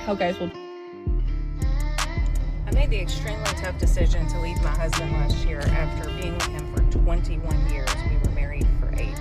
Okay, so I made the extremely tough decision to leave my husband last year after being with him for 21 years. We were married for 8 years.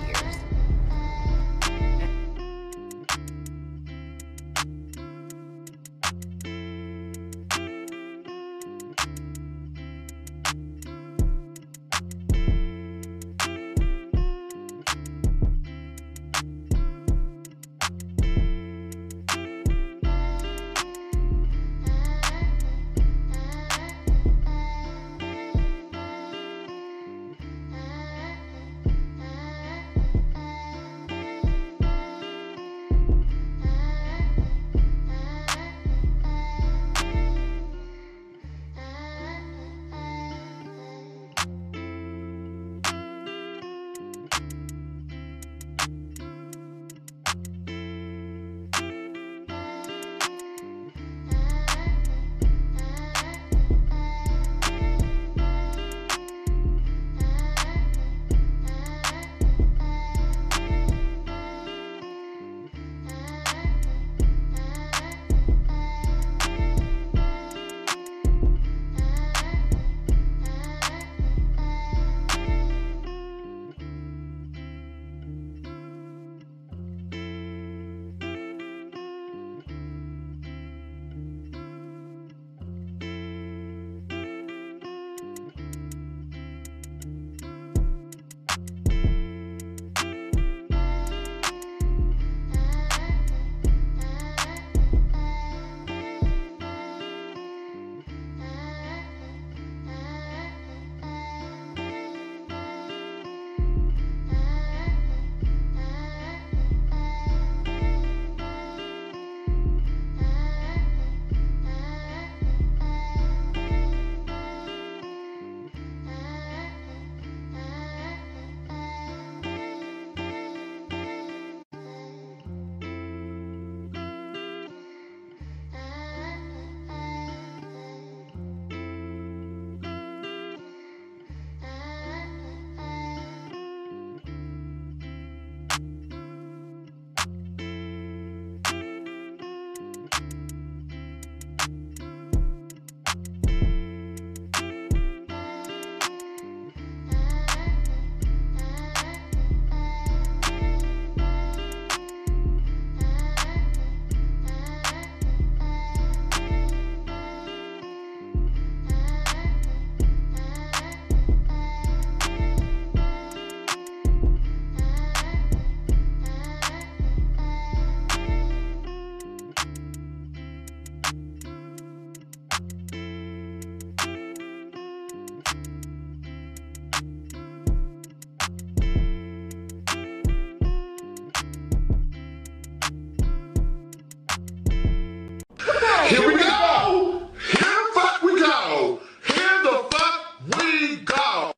Here we go! Here the fuck we go! Here the fuck we go!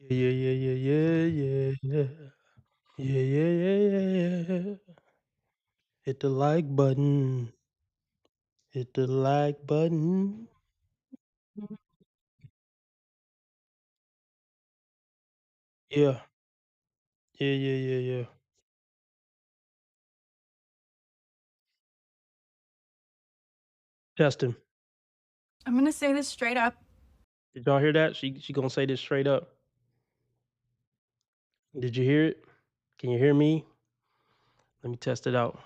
Yeah, yeah, yeah, yeah, yeah, yeah. Yeah, yeah, yeah, yeah, yeah. Hit the like button. Hit the like button. Yeah. Yeah, yeah, yeah, yeah. Testing. I'm gonna say this straight up. Did y'all hear that? She gonna say this straight up. Did you hear it? Can you hear me? Let me test it out.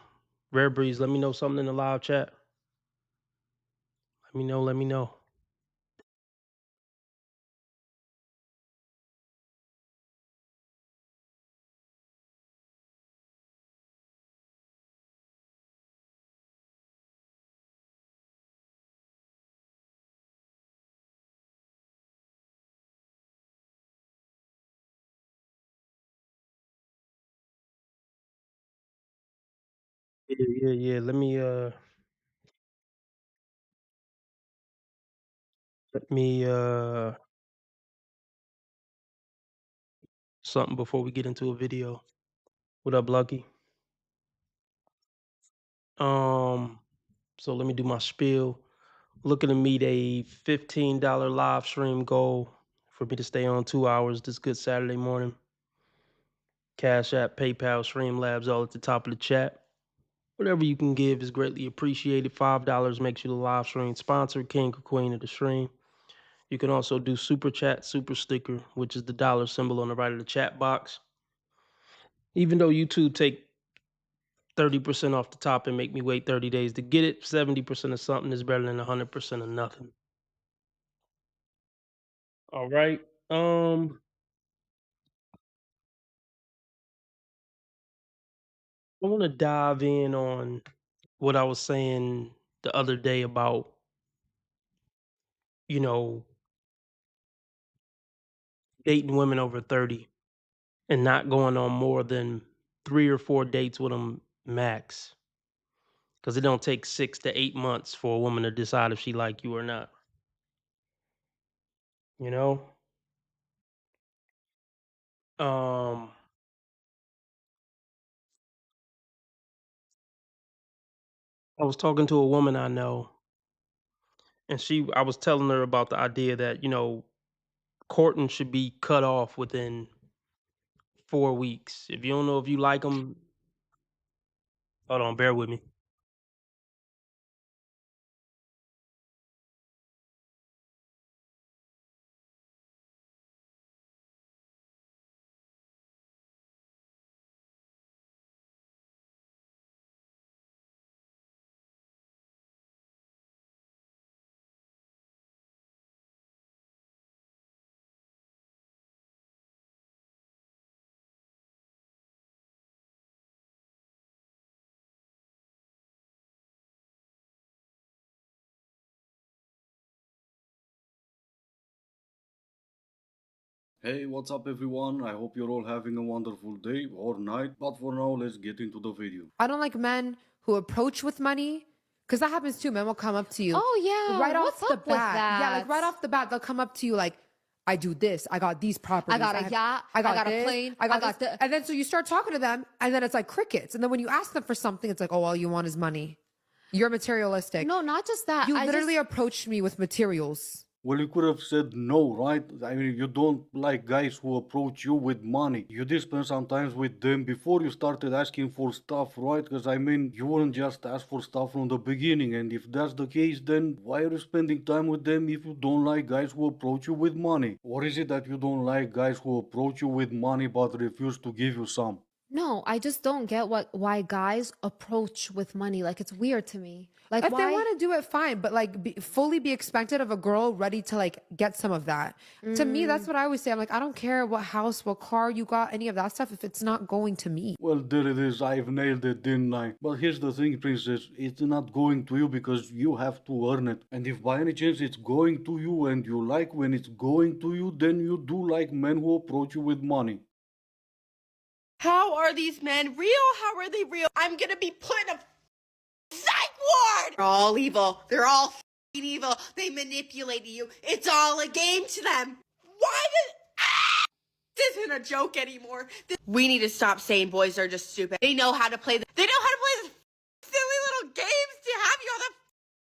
Rare Breeze, let me know something in the live chat. Let me know, let me know. Yeah, yeah, yeah. Let me something before we get into a video. What up, Lucky? So let me do my spiel. Looking to meet a $15 live stream goal for me to stay on 2 hours this good Saturday morning. Cash App, PayPal, Streamlabs, all at the top of the chat. Whatever you can give is greatly appreciated. $5 makes you the live stream sponsor, king or queen of the stream. You can also do super chat, super sticker, which is the dollar symbol on the right of the chat box. Even though YouTube take 30% off the top and make me wait 30 days to get it, 70% of something is better than 100% of nothing. All right. I want to dive in on what I was saying the other day about, you know, dating women over 30 and not going on more than 3 or 4 dates with them max. Because it don't take 6 to 8 months for a woman to decide if she like you or not. You know? I was talking to a woman I know, and I was telling her about the idea that, courting should be cut off within 4 weeks. If you don't know if you like them, hold on, bear with me. Hey, what's up everyone? I hope you're all having a wonderful day or night, but for now, let's get into the video. I don't like men who approach with money, because that happens too. Men will come up to you. Oh yeah, right what's off the up with bat. that? Yeah, like right off the bat, they'll come up to you like, I do this. I got these properties. I got a yacht. I got a this, plane. I got the. and then so you start talking to them, and then it's like crickets. And then when you ask them for something, it's like, oh, all you want is money. You're materialistic. No, not just that. You literally approached me with materials. Well, you could have said no, right? I mean, you don't like guys who approach you with money. You did spend some time with them before you started asking for stuff, right? Because I mean, you wouldn't just ask for stuff from the beginning. And if that's the case, then why are you spending time with them if you don't like guys who approach you with money? Or is it that you don't like guys who approach you with money but refuse to give you some? No, I just don't get why guys approach with money. Like, it's weird to me. Like, If why? they want to do it, fine, but like fully be expected of a girl ready to like get some of that. To me, that's what I always say. I'm like, I don't care what house, what car you got, any of that stuff, if it's not going to me. Well, there it is. I've nailed it, didn't I? But here's the thing, princess. It's not going to you because you have to earn it. And if by any chance it's going to you and you like when it's going to you, then you do like men who approach you with money. How are these men real? How are they real? I'm gonna be put in a psych ward! They're all evil. They're all f***ing evil. They manipulate you. It's all a game to them. Why did... This isn't a joke anymore. We need to stop saying boys are just stupid. They know how to play They know how to play this silly little games to have you on the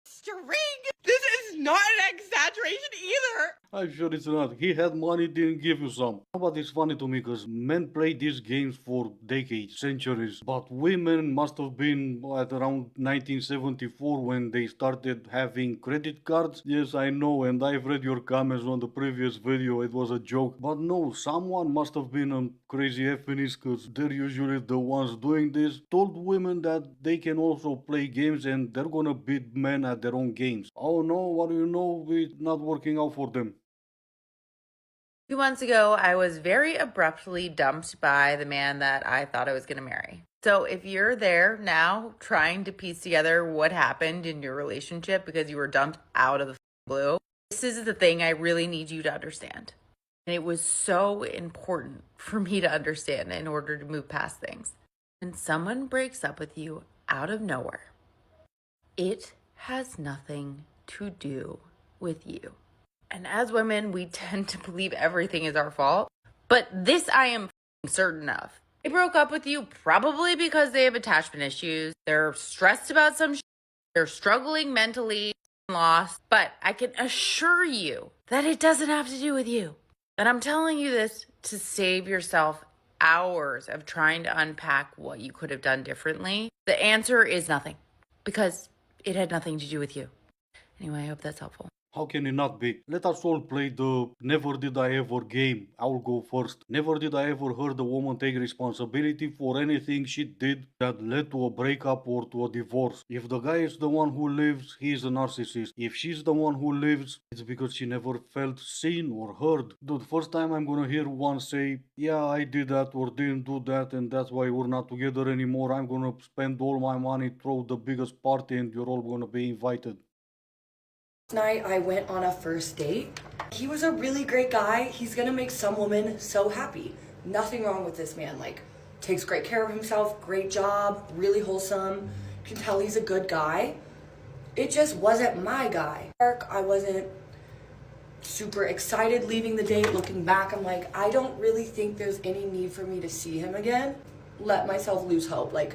string. This is not an exaggeration either. I'm sure it's not. He had money, didn't give you some. But it's funny to me because men play these games for decades, centuries. But women must have been at around 1974 when they started having credit cards. Yes, I know, and I've read your comments on the previous video. It was a joke. But no, someone must have been a crazy feminist because they're usually the ones doing this. Told women that they can also play games and they're gonna beat men at their own games. Oh no, what do you know? It's not working out for them. 2 months ago, I was very abruptly dumped by the man that I thought I was going to marry. So if you're there now trying to piece together what happened in your relationship because you were dumped out of the blue, this is the thing I really need you to understand. And it was so important for me to understand in order to move past things. When someone breaks up with you out of nowhere, it has nothing to do with you. And as women, we tend to believe everything is our fault. But this I am certain of. They broke up with you probably because they have attachment issues. They're stressed about some shit. They're struggling mentally, lost. But I can assure you that it doesn't have to do with you. And I'm telling you this to save yourself hours of trying to unpack what you could have done differently, the answer is nothing because it had nothing to do with you. Anyway, I hope that's helpful. How can it not be? Let us all play the never did I ever game. I'll go first. Never did I ever heard a woman take responsibility for anything she did that led to a breakup or to a divorce. If the guy is the one who lives, he is a narcissist. If she's the one who lives, it's because she never felt seen or heard. Dude, first time I'm gonna hear one say, yeah, I did that or didn't do that and that's why we're not together anymore. I'm gonna spend all my money, throw the biggest party and you're all gonna be invited. Night I went on a first date. He was a really great guy. He's gonna make some woman so happy. Nothing wrong with this man. Like, takes great care of himself, great job, really wholesome. You can tell he's a good guy. It just wasn't my guy. I wasn't super excited leaving the date. Looking back, I'm like, I don't really think there's any need for me to see him again. Let myself lose hope. Like,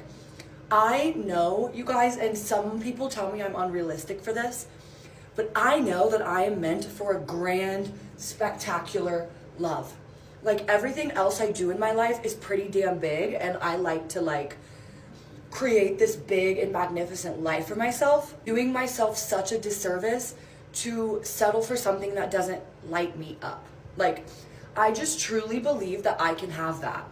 I know, you guys, and some people tell me I'm unrealistic for this, but I know that I am meant for a grand, spectacular love. Like, everything else I do in my life is pretty damn big, and I like to create this big and magnificent life for myself, doing myself such a disservice to settle for something that doesn't light me up. Like, I just truly believe that I can have that.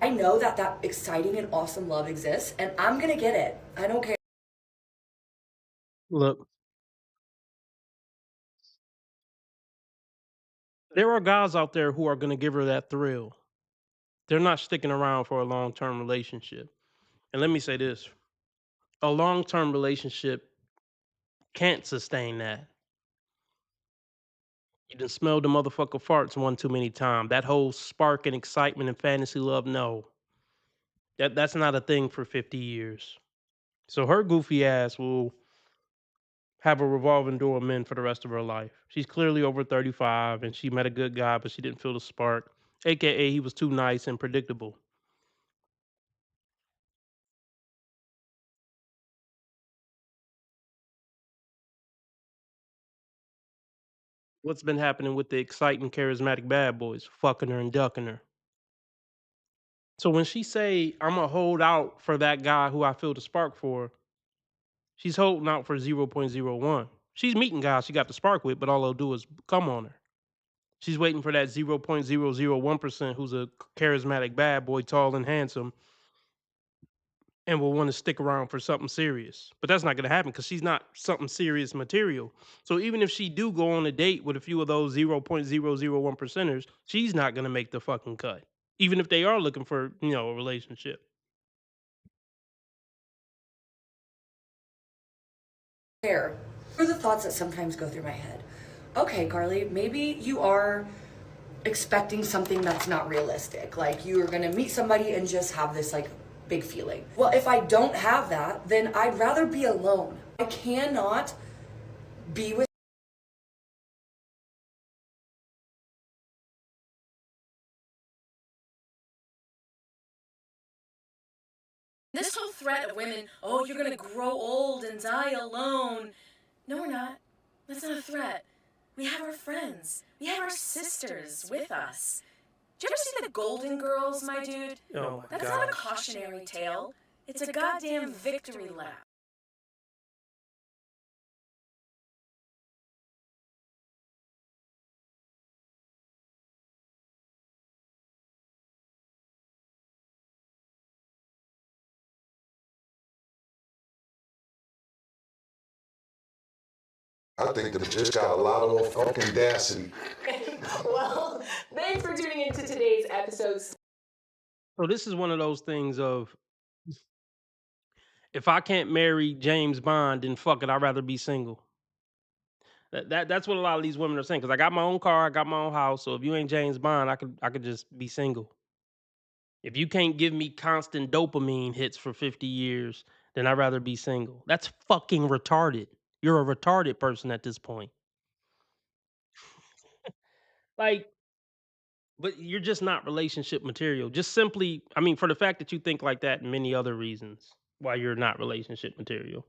I know that that exciting and awesome love exists, and I'm gonna get it. I don't care. Look, there are guys out there who are going to give her that thrill. They're not sticking around for a long-term relationship. And let me say this, a long-term relationship can't sustain that. You done smelled the motherfucker farts one too many times. That whole spark and excitement and fantasy love, no. That's not a thing for 50 years. So her goofy ass will have a revolving door of men for the rest of her life. She's clearly over 35 and she met a good guy, but she didn't feel the spark. AKA he was too nice and predictable. What's been happening with the exciting, charismatic bad boys? Fucking her and ducking her. So when she say, I'm gonna hold out for that guy who I feel the spark for, she's holding out for 0.01. She's meeting guys she got the spark with, but all they'll do is come on her. She's waiting for that 0.001% who's a charismatic bad boy, tall and handsome, and will want to stick around for something serious. But that's not going to happen because she's not something serious material. So even if she do go on a date with a few of those 0.001 percenters, she's not going to make the fucking cut. Even if they are looking for, a relationship. Here are the thoughts that sometimes go through my head. Okay, Carly, maybe you are expecting something that's not realistic. Like, you are gonna meet somebody and just have this big feeling. Well, if I don't have that, then I'd rather be alone. I cannot be with This whole threat of women, oh, you're gonna grow old and die alone. No, we're not. That's not a threat. We have our friends. We have our sisters with us. Did you ever see the Golden Girls, my dude? Oh my That's not a cautionary tale. It's a goddamn victory lap. I think them just got a lot more fucking audacity. Well, thanks for tuning into today's episode. So this is one of those things of, if I can't marry James Bond, then fuck it, I'd rather be single. That's what a lot of these women are saying. Because I got my own car, I got my own house. So if you ain't James Bond, I could just be single. If you can't give me constant dopamine hits for 50 years, then I'd rather be single. That's fucking retarded. You're a retarded person at this point. But you're just not relationship material. Just simply, for the fact that you think like that and many other reasons why you're not relationship material.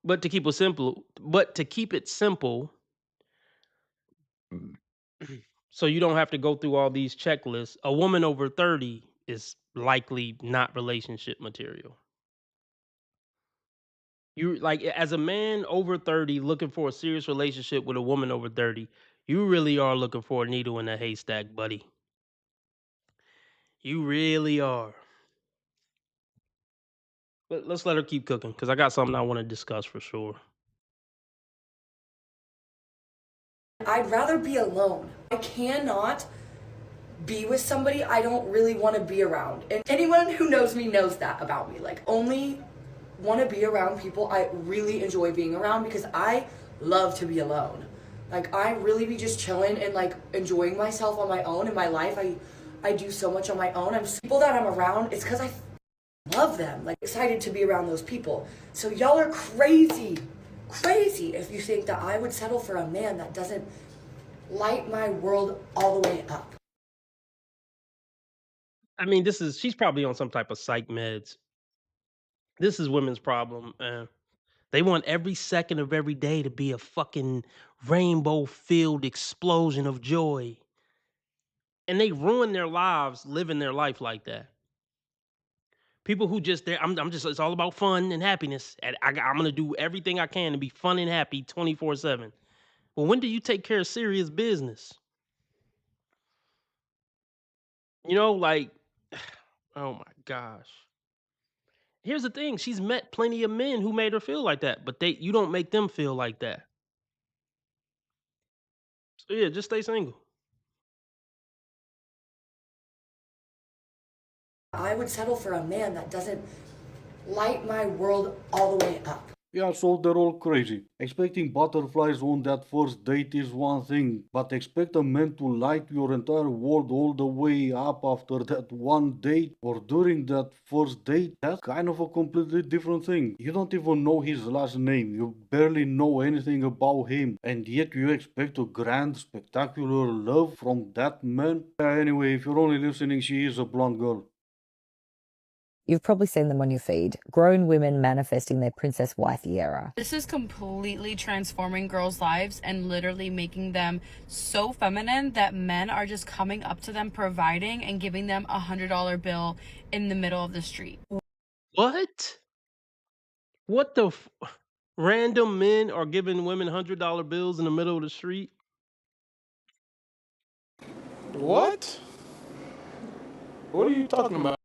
But to keep it simple, so you don't have to go through all these checklists. A woman over 30 is likely not relationship material. You like as a man over 30 looking for a serious relationship with a woman over 30, you really are looking for a needle in a haystack, buddy. You really are. But let's let her keep cooking because I got something I want to discuss for sure. I'd rather be alone. I cannot be with somebody I don't really want to be around. And anyone who knows me knows that about me. Like, only want to be around people I really enjoy being around because I love to be alone. Like, I really be just chilling and like enjoying myself on my own in my life. I do so much on my own. People that I'm around, it's because I love them. Like, excited to be around those people. So y'all are crazy if you think that I would settle for a man that doesn't light my world all the way up. I mean, she's probably on some type of psych meds. This is women's problem. They want every second of every day to be a fucking rainbow-filled explosion of joy. And they ruin their lives living their life like that. People who just there, I'm just, it's all about fun and happiness. And I'm gonna do everything I can to be fun and happy 24/7. Well, when do you take care of serious business? You know, like, oh my gosh. Here's the thing: she's met plenty of men who made her feel like that, but you don't make them feel like that. So yeah, just stay single. I would settle for a man that doesn't light my world all the way up. Yeah, so they're all crazy. Expecting butterflies on that first date is one thing, but expect a man to light your entire world all the way up after that one date or during that first date, that's kind of a completely different thing. You don't even know his last name, you barely know anything about him, and yet you expect a grand, spectacular love from that man? Anyway, if you're only listening, she is a blonde girl. You've probably seen them on your feed. Grown women manifesting their princess wifey era. This is completely transforming girls' lives and literally making them so feminine that men are just coming up to them, providing and giving them $100 bill in the middle of the street. What? What the random men are giving women $100 bills in the middle of the street? What? What are you talking about?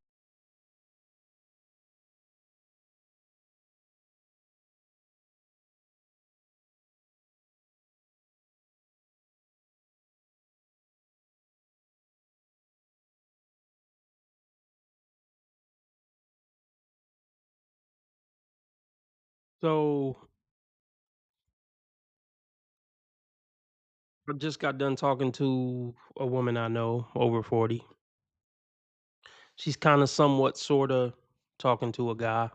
So I just got done talking to a woman I know over 40. She's kind of somewhat sort of talking to a guy.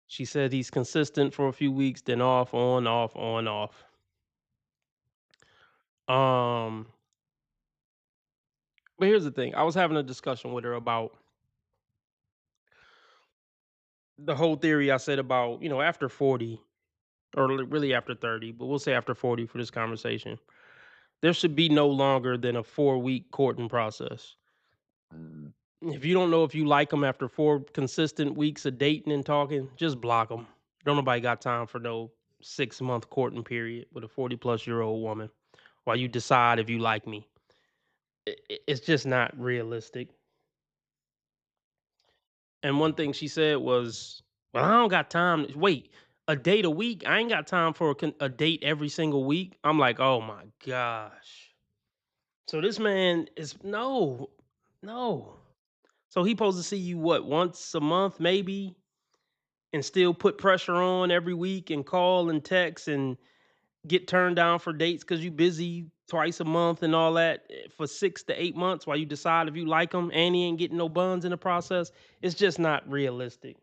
She said he's consistent for a few weeks, then off, on, off, on, off. But here's the thing. I was having a discussion with her about the whole theory I said about, after 40 or really after 30, but we'll say after 40 for this conversation. There should be no longer than a 4-week courting process. If you don't know if you like them after 4 consistent weeks of dating and talking, just block them. Don't nobody got time for no 6-month courting period with a 40-plus-year-old woman while you decide if you like me. It's just not realistic. And one thing she said was, well, I don't got time. Wait, a date a week? I ain't got time for a date every single week. I'm like, oh my gosh. So this man is, no. So he supposed to see you, what, once a month maybe? And still put pressure on every week and call and text and get turned down for dates because you busy twice a month and all that for 6 to 8 months while you decide if you like him and he ain't getting no buns in the process. It's just not realistic.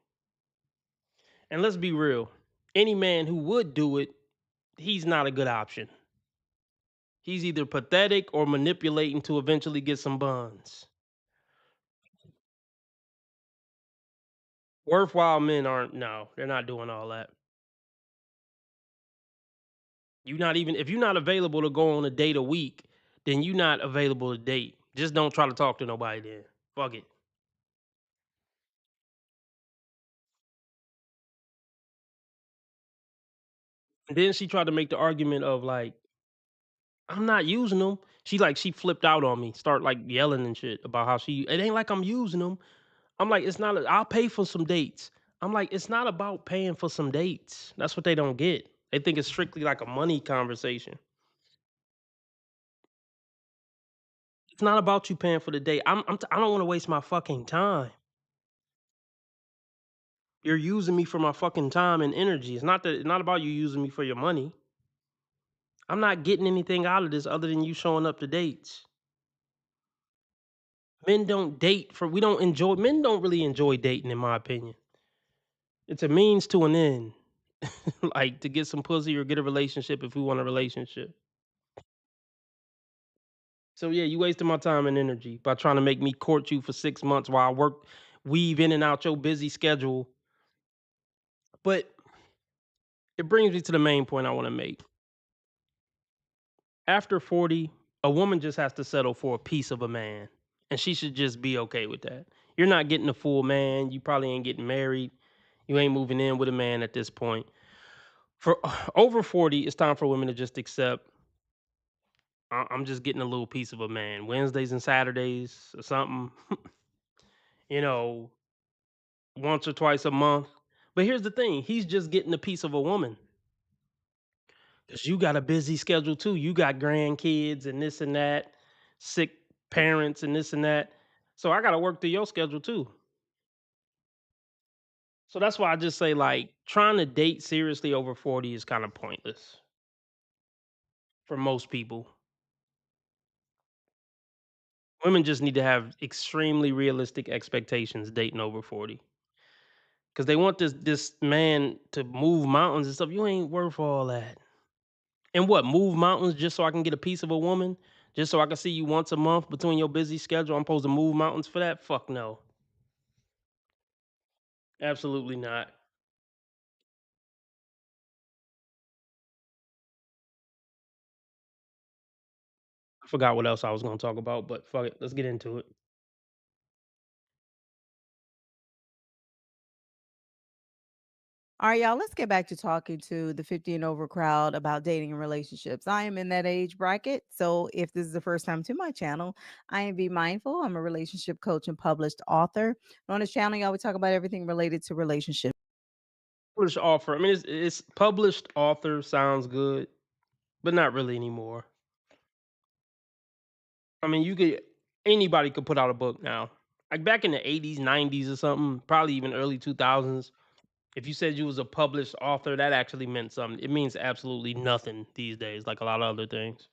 And let's be real. Any man who would do it, he's not a good option. He's either pathetic or manipulating to eventually get some buns. Worthwhile men they're not doing all that. If you're not available to go on a date a week, then you're not available to date. Just don't try to talk to nobody then. Fuck it. And then she tried to make the argument of like, I'm not using them. She flipped out on me, start like yelling and shit about how it ain't like I'm using them. I'm like, it's not. I'll pay for some dates. I'm like, it's not about paying for some dates. That's what they don't get. They think it's strictly like a money conversation. It's not about you paying for the date. I don't want to waste my fucking time. You're using me for my fucking time and energy. It's not about you using me for your money. I'm not getting anything out of this other than you showing up to dates. Men don't date for men don't really enjoy dating, in my opinion. It's a means to an end. Like to get some pussy or get a relationship if we want a relationship. So yeah, you wasted my time and energy by trying to make me court you for 6 months while I weave in and out your busy schedule. But it brings me to the main point I want to make. After 40, a woman just has to settle for a piece of a man, and she should just be okay with that. You're not getting a full man. You probably ain't getting married. You ain't moving in with a man at this point. For over 40, it's time for women to just accept, I'm just getting a little piece of a man. Wednesdays and Saturdays or something, you know, once or twice a month. But here's the thing, he's just getting a piece of a woman. Because you got a busy schedule too. You got grandkids and this and that, sick parents and this and that. So I got to work through your schedule too. So that's why I just say, like, trying to date seriously over 40 is kind of pointless for most people. Women just need to have extremely realistic expectations dating over 40. Because they want this man to move mountains and stuff. You ain't worth all that. And what, move mountains just so I can get a piece of a woman? Just so I can see you once a month between your busy schedule? I'm supposed to move mountains for that? Fuck no. Absolutely not. I forgot what else I was going to talk about, but fuck it. Let's get into it. All right, y'all, let's get back to talking to the 50 and over crowd about dating and relationships. I am in that age bracket. So if this is the first time to my channel, I am Be Mindful. I'm a relationship coach and published author. And on this channel, y'all, we talk about everything related to relationships. Published author. I mean, it's published author sounds good, but not really anymore. I mean, anybody could put out a book now. Like back in the 80s, 90s or something, probably even early 2000s. If you said you was a published author, that actually meant something. It means absolutely nothing these days, like a lot of other things.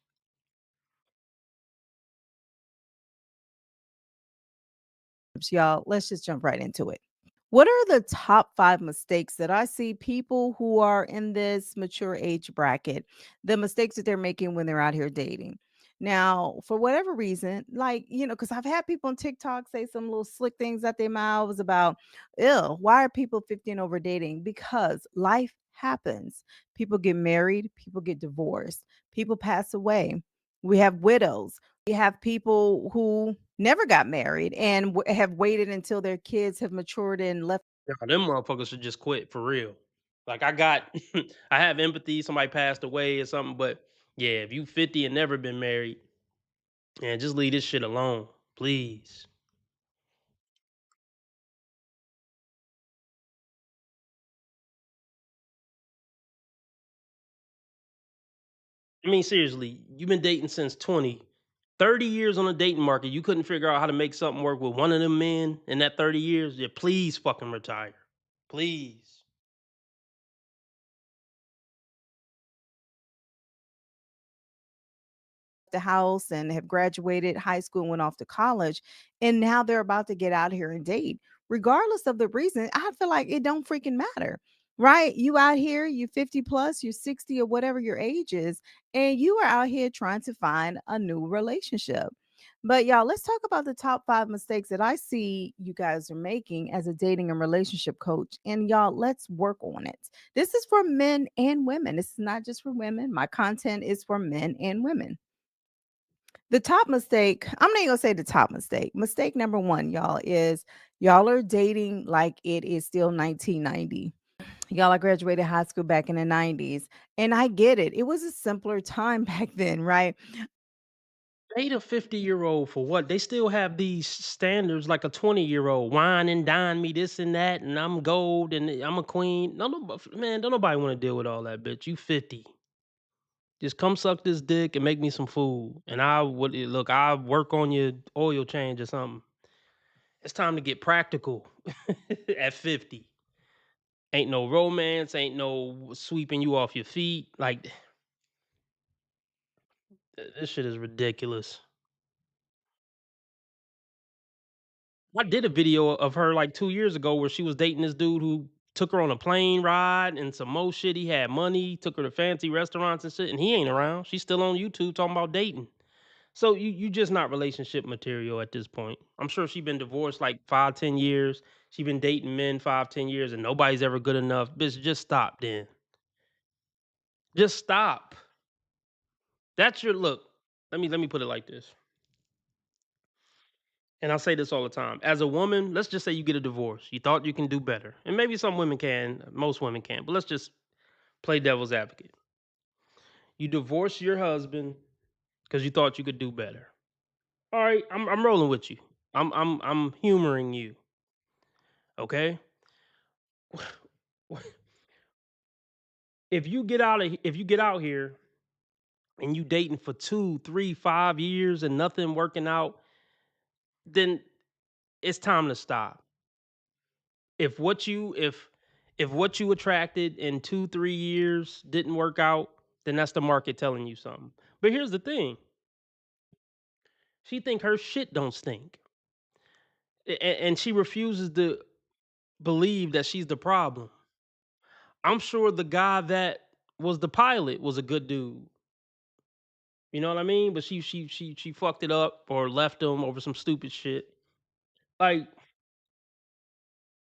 Y'all, let's just jump right into it. What are the top 5 mistakes that I see people who are in this mature age bracket, the mistakes that they're making when they're out here dating? Now, for whatever reason, like, because I've had people on TikTok say some little slick things at their mouths about, ew, why are people 50 and over dating? Because life happens. People get married, people get divorced, people pass away. We have widows. We have people who never got married and have waited until their kids have matured and left. Yeah, them motherfuckers should just quit for real. Like I have empathy. Somebody passed away or something, but yeah, if you 50 and never been married, man, just leave this shit alone, please. I mean, seriously, you've been dating since 20, 30 years on the dating market. You couldn't figure out how to make something work with one of them men in that 30 years. Yeah, please fucking retire, please. The house and have graduated high school and went off to college, and now they're about to get out here and date. Regardless of the reason, I feel like it don't freaking matter. Right? You out here, you 50 plus, you 60 or whatever your age is, and you are out here trying to find a new relationship. But y'all, let's talk about the top 5 mistakes that I see you guys are making as a dating and relationship coach. And y'all, let's work on it. This is for men and women. This is not just for women. My content is for men and women. The top mistake, I'm not even gonna say the top mistake. Mistake number one, y'all, is y'all are dating like it is still 1990. Y'all, I graduated high school back in the 90s. And I get it. It was a simpler time back then, right? Date a 50-year-old for what? They still have these standards like a 20-year-old. Wine and dine me this and that, and I'm gold and I'm a queen. Man, don't nobody want to deal with all that, bitch. You 50. Just come suck this dick and make me some food. And I would look, I'll work on your oil change or something. It's time to get practical at 50. Ain't no romance, ain't no sweeping you off your feet. Like, this shit is ridiculous. I did a video of her like 2 years ago where she was dating this dude who took her on a plane ride and some more shit. He had money, took her to fancy restaurants and shit, and he ain't around. She's still on YouTube talking about dating. So you just not relationship material at this point. I'm sure she been divorced like 5, 10 years. She been dating men 5, 10 years, and nobody's ever good enough. Bitch, just stop then. Just stop. That's your look. Let me put it like this. And I say this all the time. As a woman, let's just say you get a divorce. You thought you can do better. And maybe some women can, most women can, but let's just play devil's advocate. You divorce your husband because you thought you could do better. All right, I'm rolling with you. I'm humoring you. Okay? If you get out here and you dating for 2, 3, 5 years and nothing working out, then it's time to stop. If what you attracted in 2, 3 years didn't work out, then that's the market telling you something. But here's the thing. She think her shit don't stink. And she refuses to believe that she's the problem. I'm sure the guy that was the pilot was a good dude. You know what I mean? But she fucked it up or left him over some stupid shit. Like,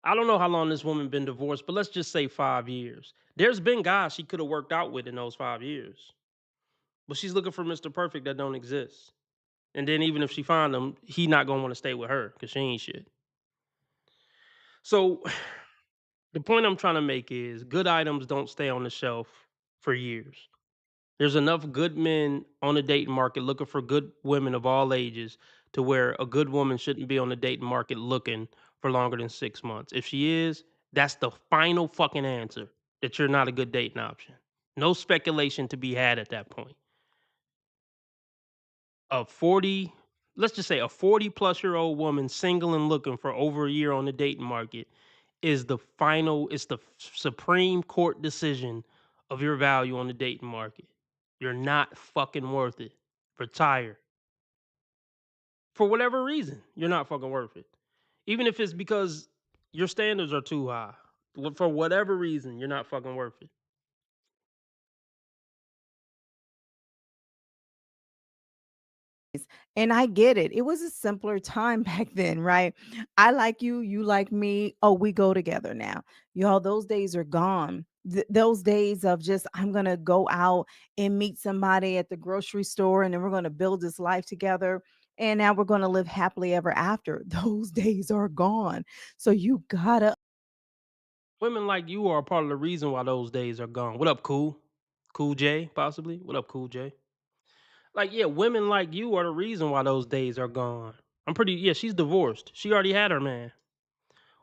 I don't know how long this woman been divorced, but let's just say 5 years. There's been guys she could have worked out with in those 5 years. But she's looking for Mr. Perfect that don't exist. And then even if she find him, he not gonna want to stay with her because she ain't shit. So the point I'm trying to make is good items don't stay on the shelf for years. There's enough good men on the dating market looking for good women of all ages to where a good woman shouldn't be on the dating market looking for longer than 6 months. If she is, that's the final fucking answer that you're not a good dating option. No speculation to be had at that point. Let's just say a 40-plus-year-old woman single and looking for over a year on the dating market is the Supreme Court decision of your value on the dating market. You're not fucking worth it. Retire. For whatever reason, you're not fucking worth it. Even if it's because your standards are too high. For whatever reason, you're not fucking worth it. And I get it. It was a simpler time back then, right? I like you, you like me. Oh, we go together now. Y'all, those days are gone. Those days of just, I'm going to go out and meet somebody at the grocery store and then we're going to build this life together. And now we're going to live happily ever after. Those days are gone. So you gotta. Women like you are a part of the reason why those days are gone. What up, Cool? Cool J, possibly? What up, Cool J? Like, yeah, women like you are the reason why those days are gone. She's divorced. She already had her man.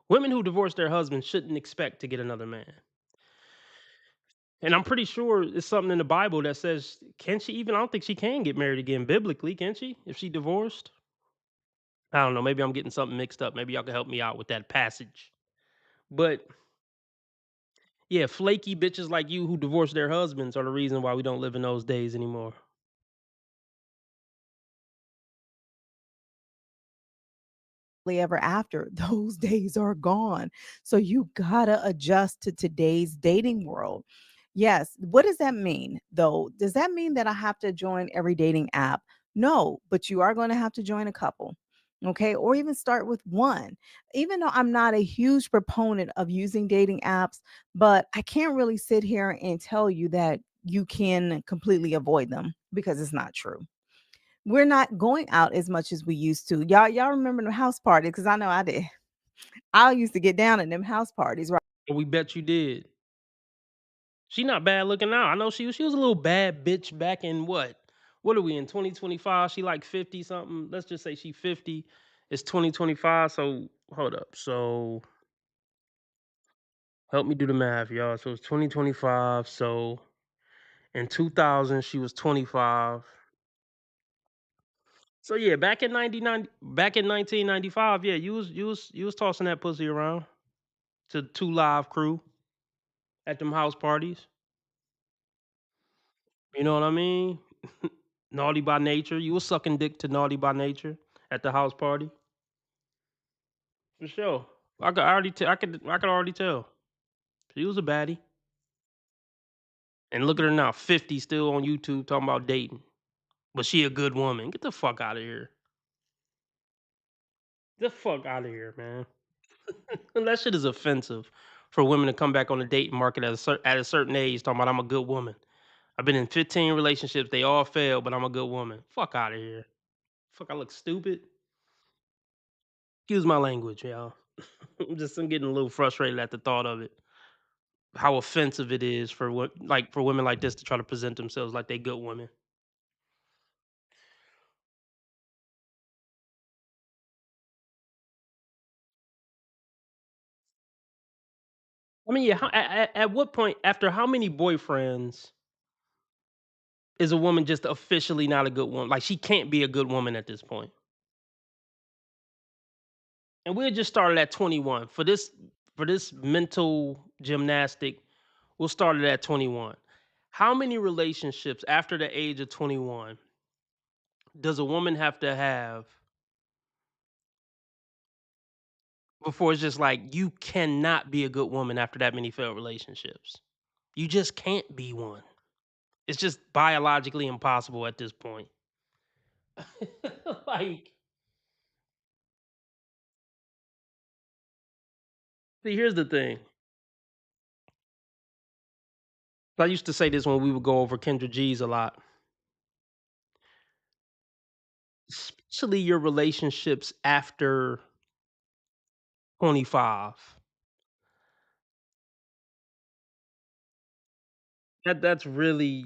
Women who divorce their husbands shouldn't expect to get another man. And I'm pretty sure it's something in the Bible that says, I don't think she can get married again biblically, can she? If she divorced? I don't know. Maybe I'm getting something mixed up. Maybe y'all can help me out with that passage. But yeah, flaky bitches like you who divorce their husbands are the reason why we don't live in those days anymore. Ever after. Those days are gone. So you gotta adjust to today's dating world. Yes. What does that mean though? Does that mean that I have to join every dating app? No, but you are going to have to join a couple. Okay. Or even start with one. Even though I'm not a huge proponent of using dating apps, but I can't really sit here and tell you that you can completely avoid them because it's not true. we're not going out as much as we used to. Y'all remember the house parties? Because I know I did. I used to get down in them house parties, right? We bet you did. She not bad looking now. I know she was a little bad bitch back in what? What are we in 2025? She like 50 something. Let's just say she 50. It's 2025. So hold up. So help me do the math, y'all. So it's 2025. So in 2000, she was 25. So yeah, back in 1995, yeah, you was tossing that pussy around to 2 Live Crew at them house parties. You know what I mean? Naughty by Nature. You was sucking dick to Naughty by Nature at the house party. For sure. I could already tell. She was a baddie. And look at her now, 50, still on YouTube talking about dating. But she a good woman. Get the fuck out of here. Get the fuck out of here, man. That shit is offensive for women to come back on the dating market at a certain age talking about I'm a good woman. I've been in 15 relationships. They all failed, but I'm a good woman. Fuck out of here. Fuck, I look stupid. Excuse my language, y'all. I'm getting a little frustrated at the thought of it. How offensive it is for women like this to try to present themselves like they good women. I mean, yeah. At what point, after how many boyfriends, is a woman just officially not a good woman? Like she can't be a good woman at this point. And we'll just start it at 21 for this mental gymnastic. We'll start it at 21. How many relationships after the age of 21 does a woman have to have before it's just like you cannot be a good woman after that many failed relationships? You just can't be one. It's just biologically impossible at this point. Like, see, here's the thing. I used to say this when we would go over Kendra G's a lot. Especially your relationships after 25. That's really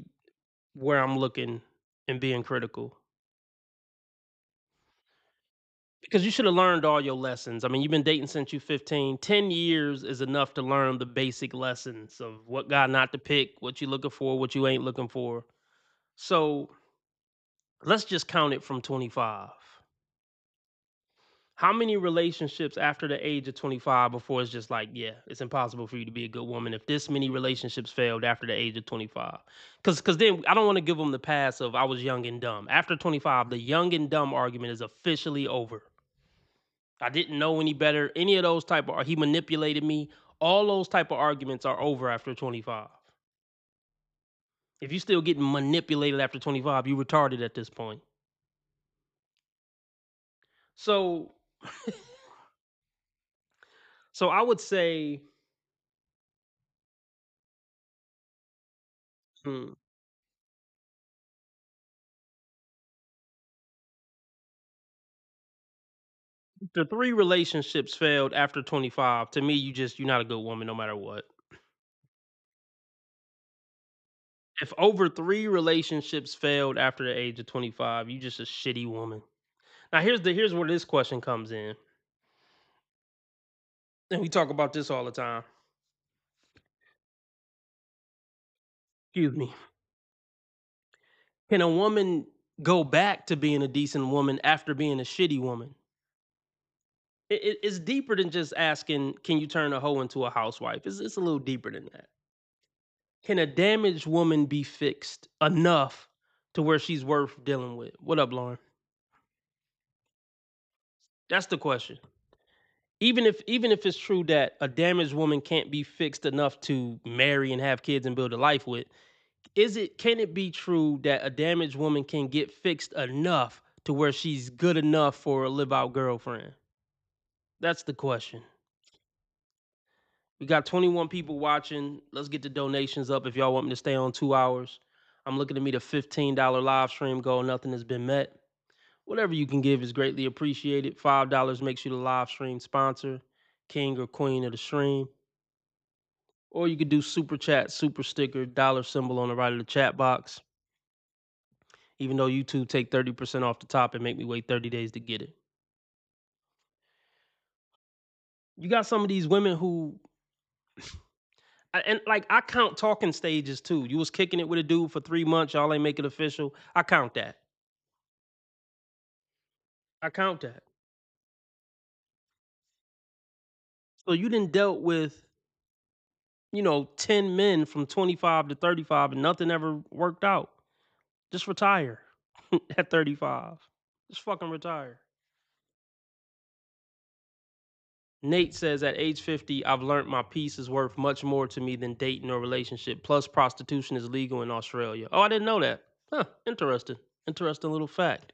where I'm looking and being critical. Because you should have learned all your lessons. I mean, you've been dating since you're 15. 10 years is enough to learn the basic lessons of what guy not to pick, what you looking for, what you ain't looking for. So let's just count it from 25. How many relationships after the age of 25 before it's just like, yeah, it's impossible for you to be a good woman if this many relationships failed after the age of 25? Because then I don't want to give them the pass of I was young and dumb. After 25, the young and dumb argument is officially over. I didn't know any better. Any of those type of, he manipulated me. All those type of arguments are over after 25. If you still getting manipulated after 25, you retarded at this point. So, so I would say, the 3 relationships failed after 25. To me, you're not a good woman no matter what. If over 3 relationships failed after the age of 25, you just a shitty woman. Now here's where this question comes in. And we talk about this all the time. Excuse me. Can a woman go back to being a decent woman after being a shitty woman? It's deeper than just asking, can you turn a hoe into a housewife? It's a little deeper than that. Can a damaged woman be fixed enough to where she's worth dealing with? What up, Lauren? That's the question. Even if it's true that a damaged woman can't be fixed enough to marry and have kids and build a life with, can it be true that a damaged woman can get fixed enough to where she's good enough for a live out girlfriend? That's the question. We got 21 people watching. Let's get the donations up if y'all want me to stay on 2 hours. I'm looking to meet a $15 live stream goal. Nothing has been met. Whatever you can give is greatly appreciated. $5 makes you the live stream sponsor, king or queen of the stream. Or you could do super chat, super sticker, dollar symbol on the right of the chat box. Even though YouTube take 30% off the top and make me wait 30 days to get it. You got some of these women who, and like I count talking stages too. You was kicking it with a dude for 3 months, y'all ain't make it official. I count that. I count that. So you done dealt with, 10 men from 25 to 35 and nothing ever worked out. Just retire at 35. Just fucking retire. Nate says at age 50, I've learned my peace is worth much more to me than dating or relationship. Plus, prostitution is legal in Australia. Oh, I didn't know that. Huh, interesting. Interesting little fact.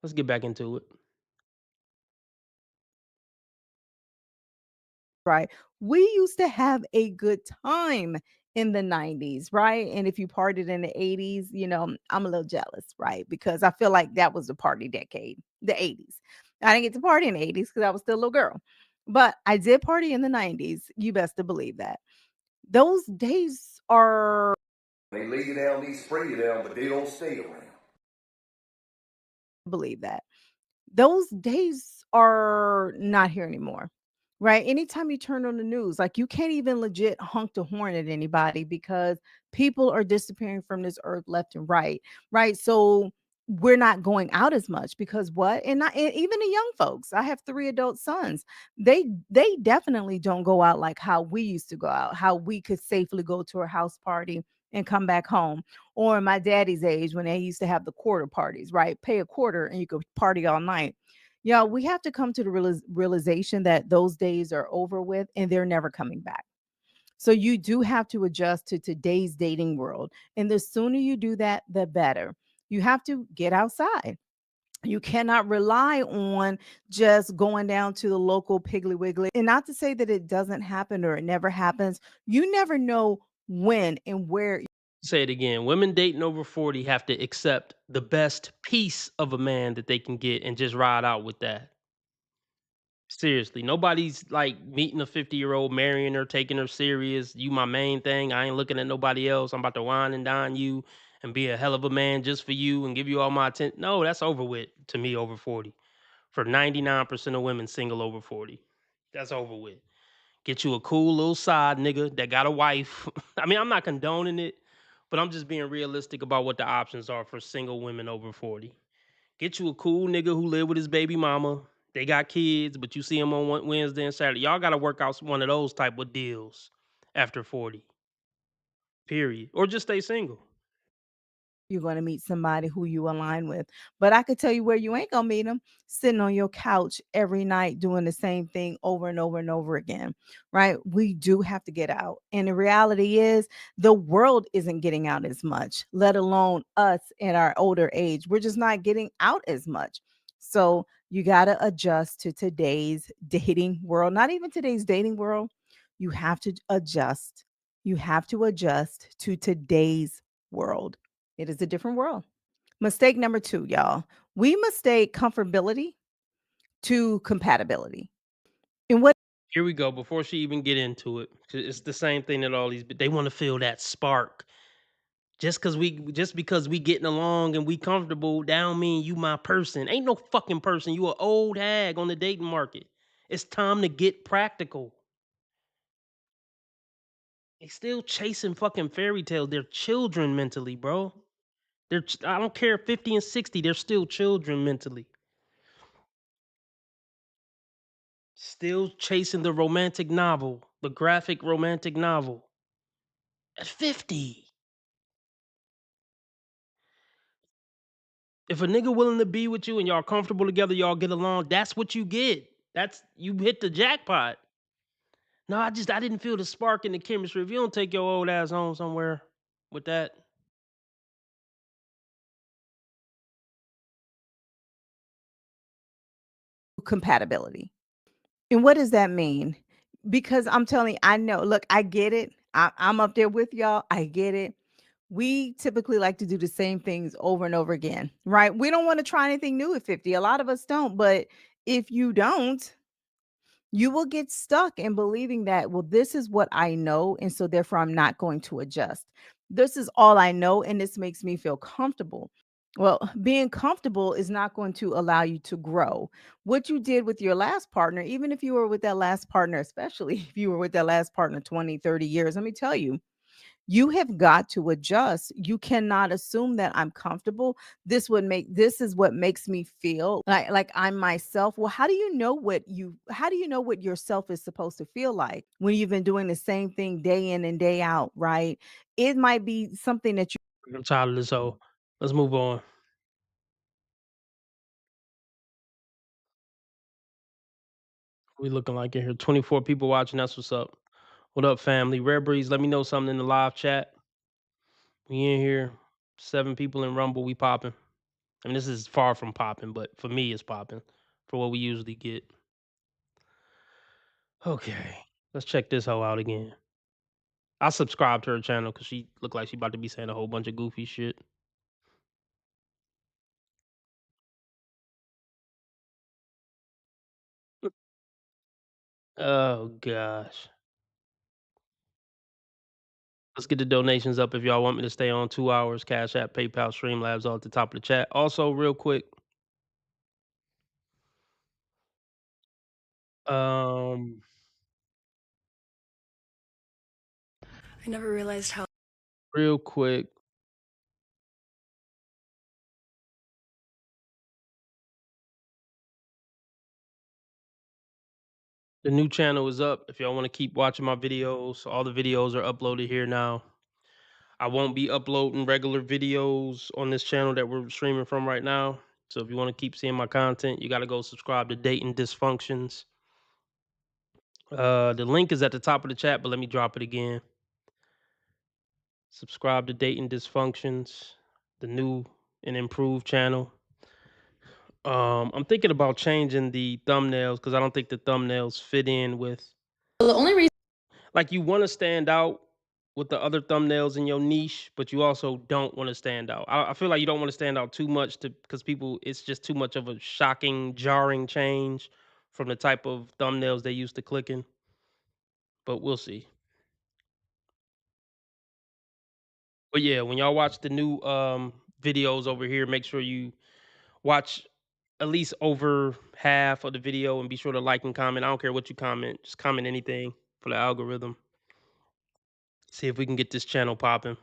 Let's get back into it. Right. We used to have a good time in the 90s, right? And if you partied in the 80s, I'm a little jealous, right? Because I feel like that was the party decade, the 80s. I didn't get to party in the 80s because I was still a little girl. But I did party in the 90s. You best to believe that. Those days are They lay you down, they spray you down, but they don't stay around. believe that. Those days are not here anymore. Right. Anytime you turn on the news, like you can't even legit honk the horn at anybody because people are disappearing from this earth left and right. Right. So we're not going out as much because what? And not and even the young folks. I have 3 adult sons. They definitely don't go out like how we used to go out, how we could safely go to a house party and come back home. Or my daddy's age when they used to have the quarter parties, right? Pay a quarter and you could party all night. Yeah, we have to come to the realization that those days are over with and they're never coming back. So you do have to adjust to today's dating world. And the sooner you do that, the better. You have to get outside. You cannot rely on just going down to the local Piggly Wiggly. And not to say that it doesn't happen or it never happens. You never know when and where. Say it again. Women dating over 40 have to accept the best piece of a man that they can get and just ride out with that. Seriously, nobody's like meeting a 50-year-old, marrying her, taking her serious. You my main thing. I ain't looking at nobody else. I'm about to wine and dine you and be a hell of a man just for you and give you all my attention. No, that's over with to me over 40. For 99% of women single over 40. That's over with. Get you a cool little side nigga that got a wife. I mean, I'm not condoning it, but I'm just being realistic about what the options are for single women over 40. Get you a cool nigga who live with his baby mama. They got kids, but you see them on Wednesday and Saturday. Y'all got to work out one of those type of deals after 40. Period. Or just stay single. You're going to meet somebody who you align with. But I could tell you where you ain't going to meet them, sitting on your couch every night doing the same thing over and over and over again, right? We do have to get out. And the reality is the world isn't getting out as much, let alone us at our older age. We're just not getting out as much. So you got to adjust to today's dating world, not even today's dating world. You have to adjust. You have to adjust to today's world. It is a different world. Mistake number 2, y'all. We mistake comfortability to compatibility. And what? Here we go. Before she even get into it, 'cause it's the same thing that all these. They want to feel that spark. Just because we getting along and we comfortable, that don't mean you my person. Ain't no fucking person. You an old hag on the dating market. It's time to get practical. They still chasing fucking fairy tales. They're children mentally, bro. I don't care 50 and 60, they're still children mentally. Still chasing the romantic novel, the graphic romantic novel. At 50. If a nigga willing to be with you and y'all comfortable together, y'all get along, that's what you get. You hit the jackpot. No, I didn't feel the spark in the chemistry. If you don't take your old ass home somewhere with that. Compatibility. And what does that mean? Because I'm telling you, I know, look, I get it. I'm up there with y'all. I get it. we typically like to do the same things over and over again, right? We don't want to try anything new at 50. A lot of us don't, but if you don't, you will get stuck in believing that, well, this is what I know. And so therefore, I'm not going to adjust. This is all I know. And this makes me feel comfortable. Well, being comfortable is not going to allow you to grow. What you did with your last partner, even if you were with that last partner, especially if you were with that last partner 20, 30 years, let me tell you, you have got to adjust. You cannot assume that I'm comfortable. This is what makes me feel like I'm myself. Well, how do you know what yourself is supposed to feel like when you've been doing the same thing day in and day out, right? It might be something that I'm tired of this hoe. Let's move on. We looking like in here 24 people watching. That's what's up. What up, family? Rare Breeze, let me know something in the live chat. We in here. 7 people in Rumble. We popping. I mean, this is far from popping, but for me, it's popping for what we usually get. Okay, let's check this hoe out again. I subscribed to her channel because she looked like she about to be saying a whole bunch of goofy shit. Oh gosh. Let's get the donations up if y'all want me to stay on 2 hours. Cash App, PayPal, Streamlabs all at the top of the chat. Also, real quick, I never realized how. real quick. The new channel is up. If y'all want to keep watching my videos, all the videos are uploaded here now. I won't be uploading regular videos on this channel that we're streaming from right now. So if you want to keep seeing my content, you got to go subscribe to Dating Dysfunctions. The link is at the top of the chat, but let me drop it again. Subscribe to Dating Dysfunctions, the new and improved channel. I'm thinking about changing the thumbnails because I don't think the thumbnails fit in with. The only reason Like, you want to stand out with the other thumbnails in your niche, but you also don't want to stand out. I feel like you don't want to stand out too much because people, it's just too much of a shocking, jarring change from the type of thumbnails they used to clicking. But we'll see. But yeah, when y'all watch the new videos over here, make sure you watch at least over half of the video and be sure to like and comment. I don't care what you comment, just comment anything for the algorithm. See if we can get this channel popping.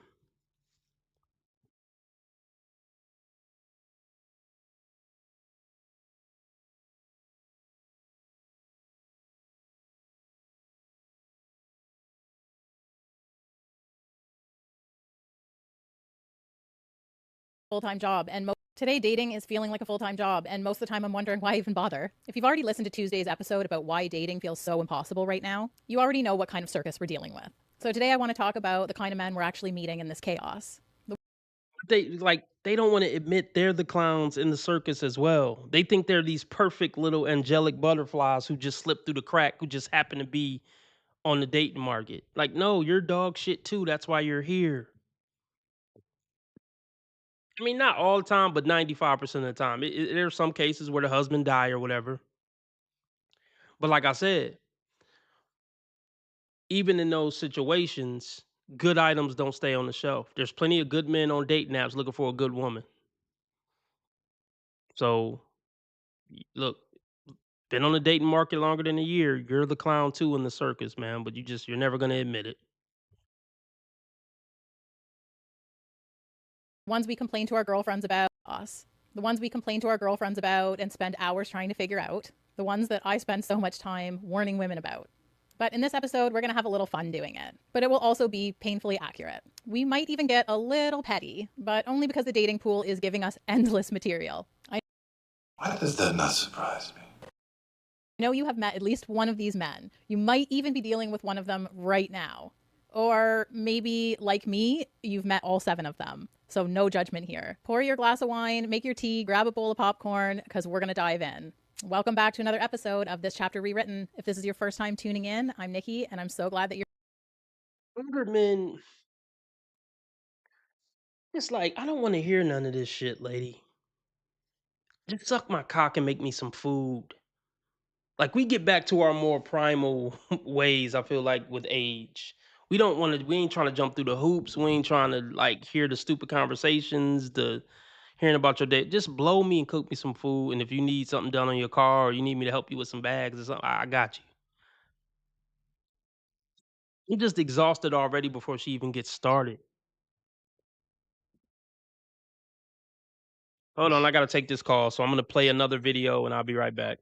Full-time job, and today dating is feeling like a full-time job, and most of the time I'm wondering why even bother. If you've already listened to Tuesday's episode about why dating feels so impossible right now, you already know what kind of circus we're dealing with. So today I want to talk about the kind of men we're actually meeting in this chaos. They don't want to admit they're the clowns in the circus as well. They think they're these perfect little angelic butterflies who just slip through the crack, who just happen to be on the dating market. Like, no, you're dog shit too. That's why you're here. I mean, not all the time, but 95% of the time. There are some cases where the husband die or whatever. But like I said, even in those situations, good items don't stay on the shelf. There's plenty of good men on dating apps looking for a good woman. So, look, been on the dating market longer than a year. You're the clown too in the circus, man. But you're never gonna admit it. Ones we complain to our girlfriends about us. The ones we complain to our girlfriends about and spend hours trying to figure out. The ones that I spend so much time warning women about. But in this episode, we're going to have a little fun doing it. But it will also be painfully accurate. We might even get a little petty, but only because the dating pool is giving us endless material. Why does that not surprise me? I know you have met at least one of these men. You might even be dealing with one of them right now. Or maybe, like me, you've met all 7 of them. So no judgment here. Pour your glass of wine, make your tea, grab a bowl of popcorn, because we're going to dive in. Welcome back to another episode of This Chapter Rewritten. If this is your first time tuning in, I'm Nikki, and I'm so glad that you're... Younger men, It's like, I don't want to hear none of this shit, lady. Just suck my cock and make me some food. Like, we get back to our more primal ways, I feel like, with age. We don't want to, we ain't trying to jump through the hoops. We ain't trying to, like, hear the stupid conversations, the hearing about your day. Just blow me and cook me some food. And if you need something done on your car or you need me to help you with some bags or something, I got you. I'm just exhausted already before she even gets started. Hold on, I gotta take this call, so I'm gonna play another video and I'll be right back.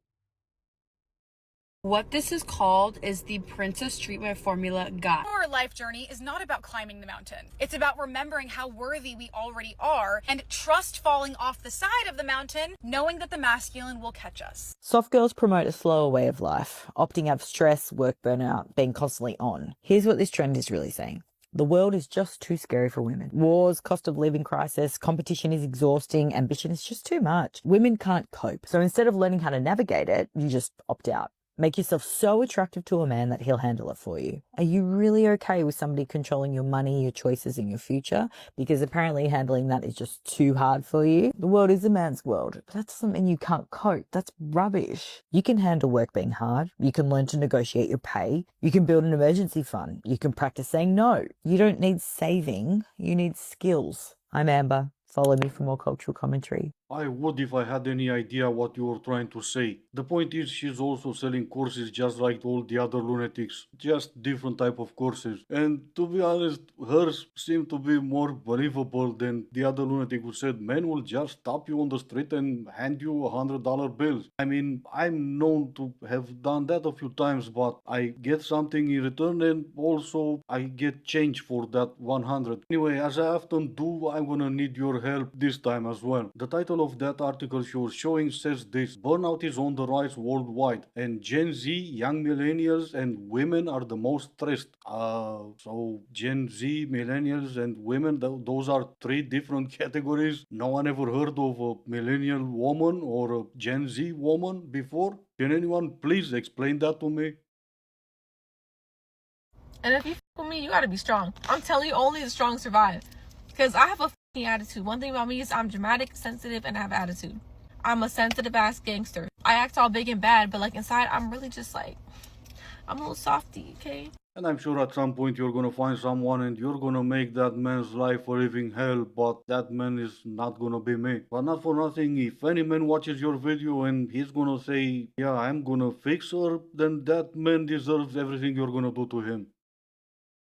What this is called is the Princess Treatment Formula Guide. Our life journey is not about climbing the mountain. It's about remembering how worthy we already are and trust falling off the side of the mountain, knowing that the masculine will catch us. Soft girls promote a slower way of life, opting out of stress, work burnout, being constantly on. Here's what this trend is really saying. The world is just too scary for women. Wars, cost of living crisis, competition is exhausting, ambition is just too much. Women can't cope. So instead of learning how to navigate it, you just opt out. Make yourself so attractive to a man that he'll handle it for you. Are you really okay with somebody controlling your money, your choices, and your future? Because apparently handling that is just too hard for you. The world is a man's world, but that doesn't mean you can't cope. That's rubbish. You can handle work being hard. You can learn to negotiate your pay. You can build an emergency fund. You can practice saying no. You don't need saving. You need skills. I'm Amber. Follow me for more cultural commentary. I would if I had any idea what you were trying to say. The point is, she's also selling courses just like all the other lunatics, just different type of courses. And to be honest, hers seem to be more believable than the other lunatic who said men will just stop you on the street and hand you $100 bills. I mean, I'm known to have done that a few times, but I get something in return and also I get change for that 100. Anyway, as I often do, I'm gonna need your help this time as well. The title of that article she was showing says this: burnout is on the rise worldwide, and Gen Z, young millennials, and women are the most stressed. So Gen Z, millennials, and women, those are three different categories. No one ever heard of a millennial woman or a Gen Z woman before? Can anyone please explain that to me? And if you f with me, you gotta be strong. I'm telling you, only the strong survive. Because I have a f***ing attitude. One thing about me is I'm dramatic, sensitive, and I have attitude. I'm a sensitive ass gangster. I act all big and bad, but like inside, I'm really just like, I'm a little softy, okay? And I'm sure at some point you're gonna find someone and you're gonna make that man's life a living hell, but that man is not gonna be me. But not for nothing, if any man watches your video and he's gonna say, yeah, I'm gonna fix her, then that man deserves everything you're gonna do to him.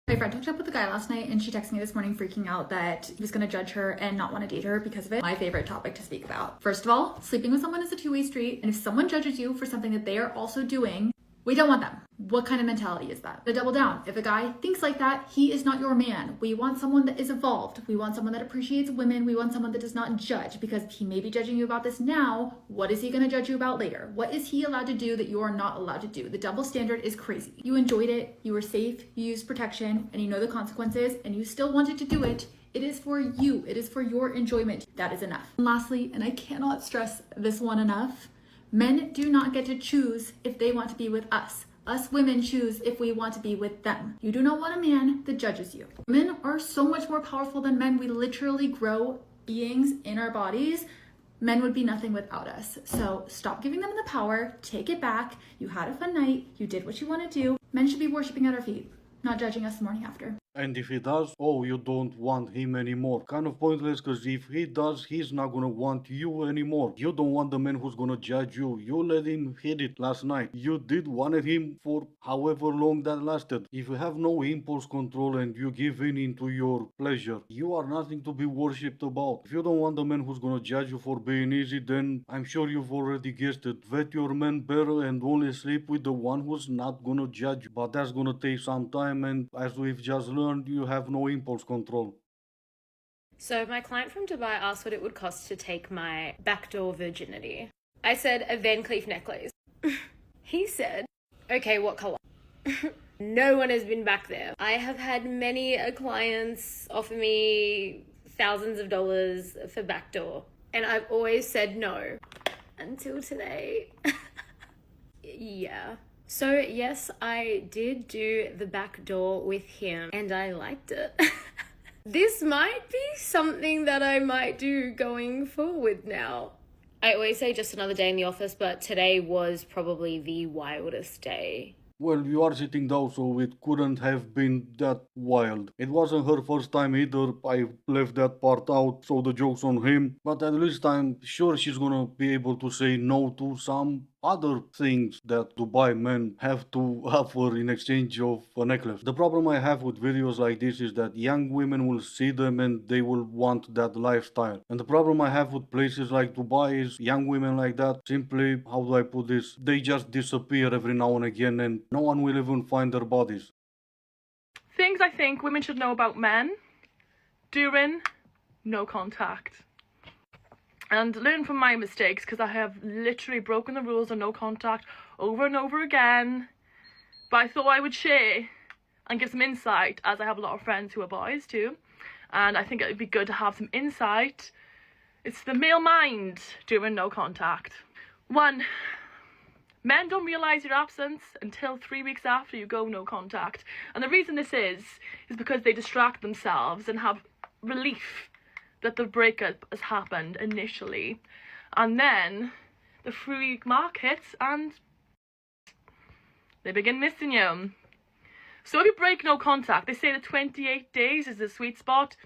My friend hooked up with a guy last night and she texted me this morning freaking out that he was going to judge her and not want to date her because of it. My favorite topic to speak about. First of all, sleeping with someone is a two-way street, and if someone judges you for something that they are also doing, we don't want them. What kind of mentality is that? To double down, if a guy thinks like that, he is not your man. We want someone that is evolved. We want someone that appreciates women. We want someone that does not judge, because he may be judging you about this now. What is he going to judge you about later? What is he allowed to do that you are not allowed to do? The double standard is crazy. You enjoyed it, you were safe, you used protection, and you know the consequences, and you still wanted to do it. It is for you. It is for your enjoyment. That is enough. And lastly, and I cannot stress this one enough, men do not get to choose if they want to be with us. Us women choose if we want to be with them. You do not want a man that judges you. Women are so much more powerful than men. We literally grow beings in our bodies. Men would be nothing without us. So stop giving them the power. Take it back. You had a fun night. You did what you want to do. Men should be worshiping at our feet, not judging us the morning after. And if he does, oh, you don't want him anymore. Kind of pointless, because if he does, he's not gonna want you anymore. You don't want the man who's gonna judge you. You let him hit it last night. You did wanted him for however long that lasted. If you have no impulse control and you give in into your pleasure, you are nothing to be worshipped about. If you don't want the man who's gonna judge you for being easy, then I'm sure you've already guessed it. Vet your man better and only sleep with the one who's not gonna judge you. But that's gonna take some time, and as we've just learned, you have no impulse control. So my client from Dubai asked what it would cost to take my backdoor virginity. I said a Van Cleef necklace. He said, okay, what color? No one has been back there. I have had many clients offer me thousands of dollars for backdoor, and I've always said no until today. Yeah. So yes, I did do the back door with him and I liked it. This might be something that I might do going forward now. I always say just another day in the office, but today was probably the wildest day. Well, you are sitting down, so it couldn't have been that wild. It wasn't her first time either. I left that part out, so the joke's on him. But at least I'm sure she's gonna be able to say no to some other things that Dubai men have to offer in exchange of a necklace. The problem I have with videos like this is that young women will see them and they will want that lifestyle. And the problem I have with places like Dubai is young women like that simply, how do I put this, they just disappear every now and again and no one will even find their bodies. Things I think women should know about men. Doing no contact. And learn from my mistakes, because I have literally broken the rules of no contact over and over again. But I thought I would share and give some insight, as I have a lot of friends who are boys too. And I think it would be good to have some insight. It's the male mind doing no contact. 1. Men don't realise your absence until 3 weeks after you go no contact. And the reason this is because they distract themselves and have relief that the breakup has happened initially. And then the 3-week mark hits and they begin missing you. So if you break no contact, they say that 28 days is the sweet spot.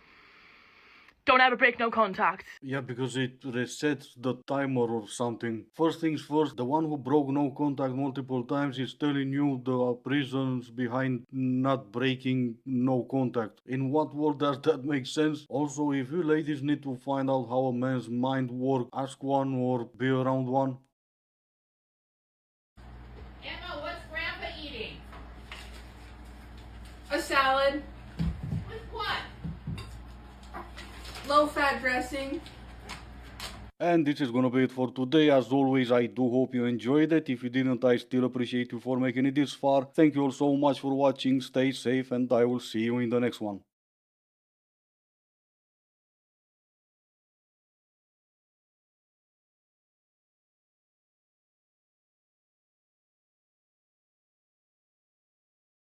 Don't ever break no contact. Yeah, because it resets the timer or something. First things first, the one who broke no contact multiple times is telling you the reasons behind not breaking no contact. In what world does that make sense? Also, if you ladies need to find out how a man's mind works, ask one or be around one. Emma, what's Grandpa eating? A salad, With what? low-fat dressing. And this is gonna be it for today. As always, I do hope you enjoyed it. If you didn't, I still appreciate you for making it this far. Thank you all so much for watching. Stay safe and I will see you in the next one.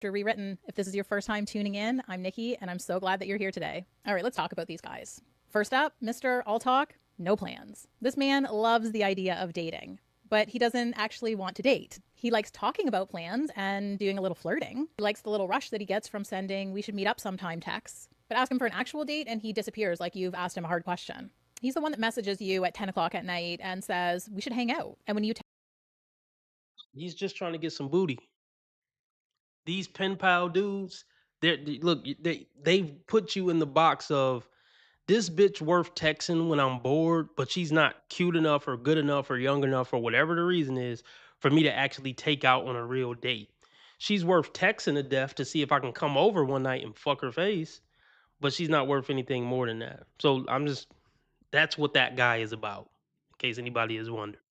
Rewritten. If this is your first time tuning in, I'm Nikki, and I'm so glad that you're here today. All right, let's talk about these guys. First up, Mr. All Talk, No Plans. This man loves the idea of dating, but he doesn't actually want to date. He likes talking about plans and doing a little flirting. He likes the little rush that he gets from sending "we should meet up sometime" texts. But ask him for an actual date and he disappears like you've asked him a hard question. He's the one that messages you at 10 o'clock at night and says, "we should hang out." And when you He's just trying to get some booty. These pen pal dudes, look, they've put you in the box of this bitch worth texting when I'm bored, but she's not cute enough or good enough or young enough or whatever the reason is for me to actually take out on a real date. She's worth texting to death to see if I can come over one night and fuck her face, but she's not worth anything more than that. So that's what that guy is about, in case anybody is wondering.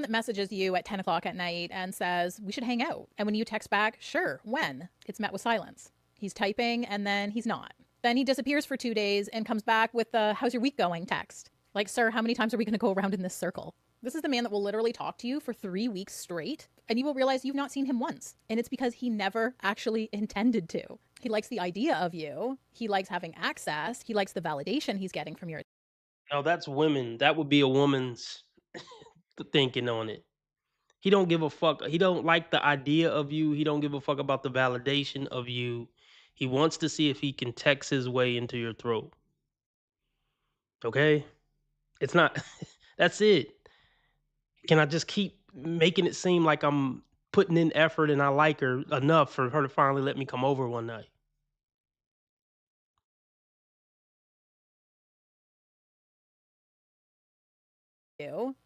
that messages you at 10 o'clock at night and says, "we should hang out." And when you text back, "sure, when?" it's met with silence. He's typing and then he's not. Then he disappears for 2 days and comes back with the "how's your week going?" text. Like, sir, how many times are we going to go around in this circle? This is the man that will literally talk to you for 3 weeks straight, and you will realize you've not seen him once. And it's because he never actually intended to. He likes the idea of you. He likes having access. He likes the validation he's getting from your... Now that's women. That would be a woman's thinking on it. He don't give a fuck. He don't like the idea of you. He don't give a fuck about the validation of you. He wants to see if he can text his way into your throat. Okay? It's not... That's it. Can I just keep making it seem like I'm putting in effort and I like her enough for her to finally let me come over one night?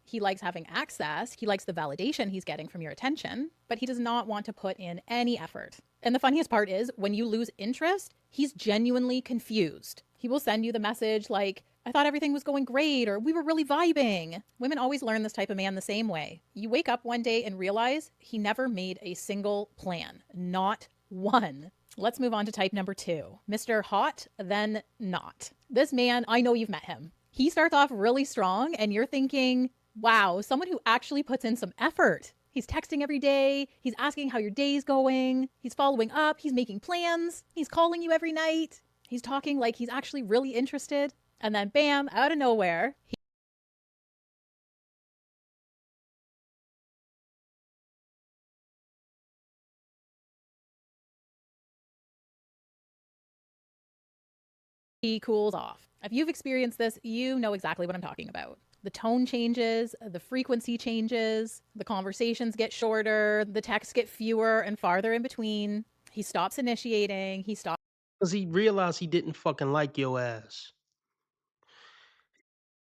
He likes having access. He likes the validation he's getting from your attention, but he does not want to put in any effort. And the funniest part is when you lose interest, he's genuinely confused. He will send you the message like, "I thought everything was going great," or "we were really vibing." Women always learn this type of man the same way. You wake up one day and realize he never made a single plan. Not one. Let's move on to type number 2. Mr. Hot, then not. This man, I know you've met him. He starts off really strong and you're thinking, wow, someone who actually puts in some effort. He's texting every day. He's asking how your day's going. He's following up. He's making plans. He's calling you every night. He's talking like he's actually really interested. And then, bam, out of nowhere, he cools off. If you've experienced this, you know exactly what I'm talking about. The tone changes, the frequency changes, the conversations get shorter, the texts get fewer and farther in between. He stops initiating. He stops. Because he realized he didn't fucking like your ass.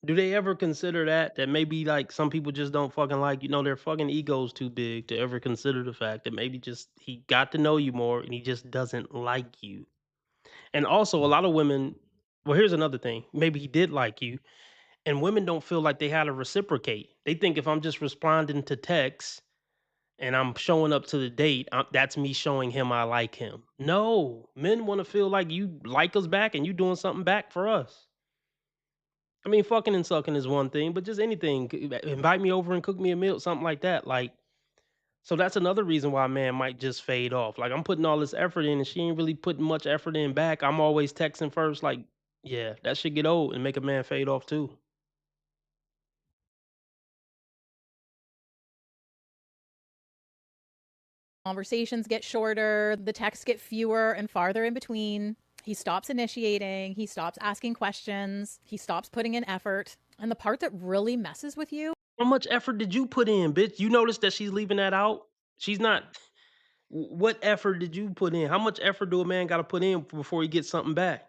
Do they ever consider that? That maybe like some people just don't fucking like, their fucking ego's too big to ever consider the fact that maybe just he got to know you more and he just doesn't like you. And also a lot of women, well, here's another thing. Maybe he did like you, and women don't feel like they had to reciprocate. They think if I'm just responding to texts and I'm showing up to the date, that's me showing him I like him. No, men want to feel like you like us back and you doing something back for us. I mean, fucking and sucking is one thing, but just anything, invite me over and cook me a meal, something like that. Like, so that's another reason why a man might just fade off. Like, I'm putting all this effort in and she ain't really putting much effort in back. I'm always texting first. Like, yeah, that should get old and make a man fade off too. Conversations get shorter, the texts get fewer and farther in between. He stops initiating, he stops asking questions, he stops putting in effort. And the part that really messes with you, How much effort did you put in, bitch? You notice that she's leaving that out? She's not. What effort did you put in? How much effort do a man got to put in before he gets something back?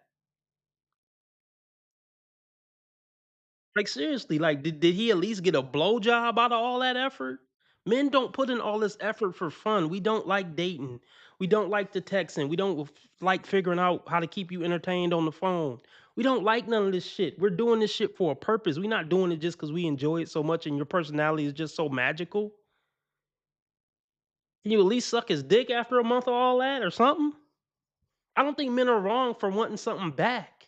Like, seriously, like, did he at least get a blowjob out of all that effort? Men don't put in all this effort for fun. We don't like dating. We don't like the texting. We don't like figuring out how to keep you entertained on the phone. We don't like none of this shit. We're doing this shit for a purpose. We're not doing it just because we enjoy it so much and your personality is just so magical. Can you at least suck his dick after a month of all that or something? I don't think men are wrong for wanting something back.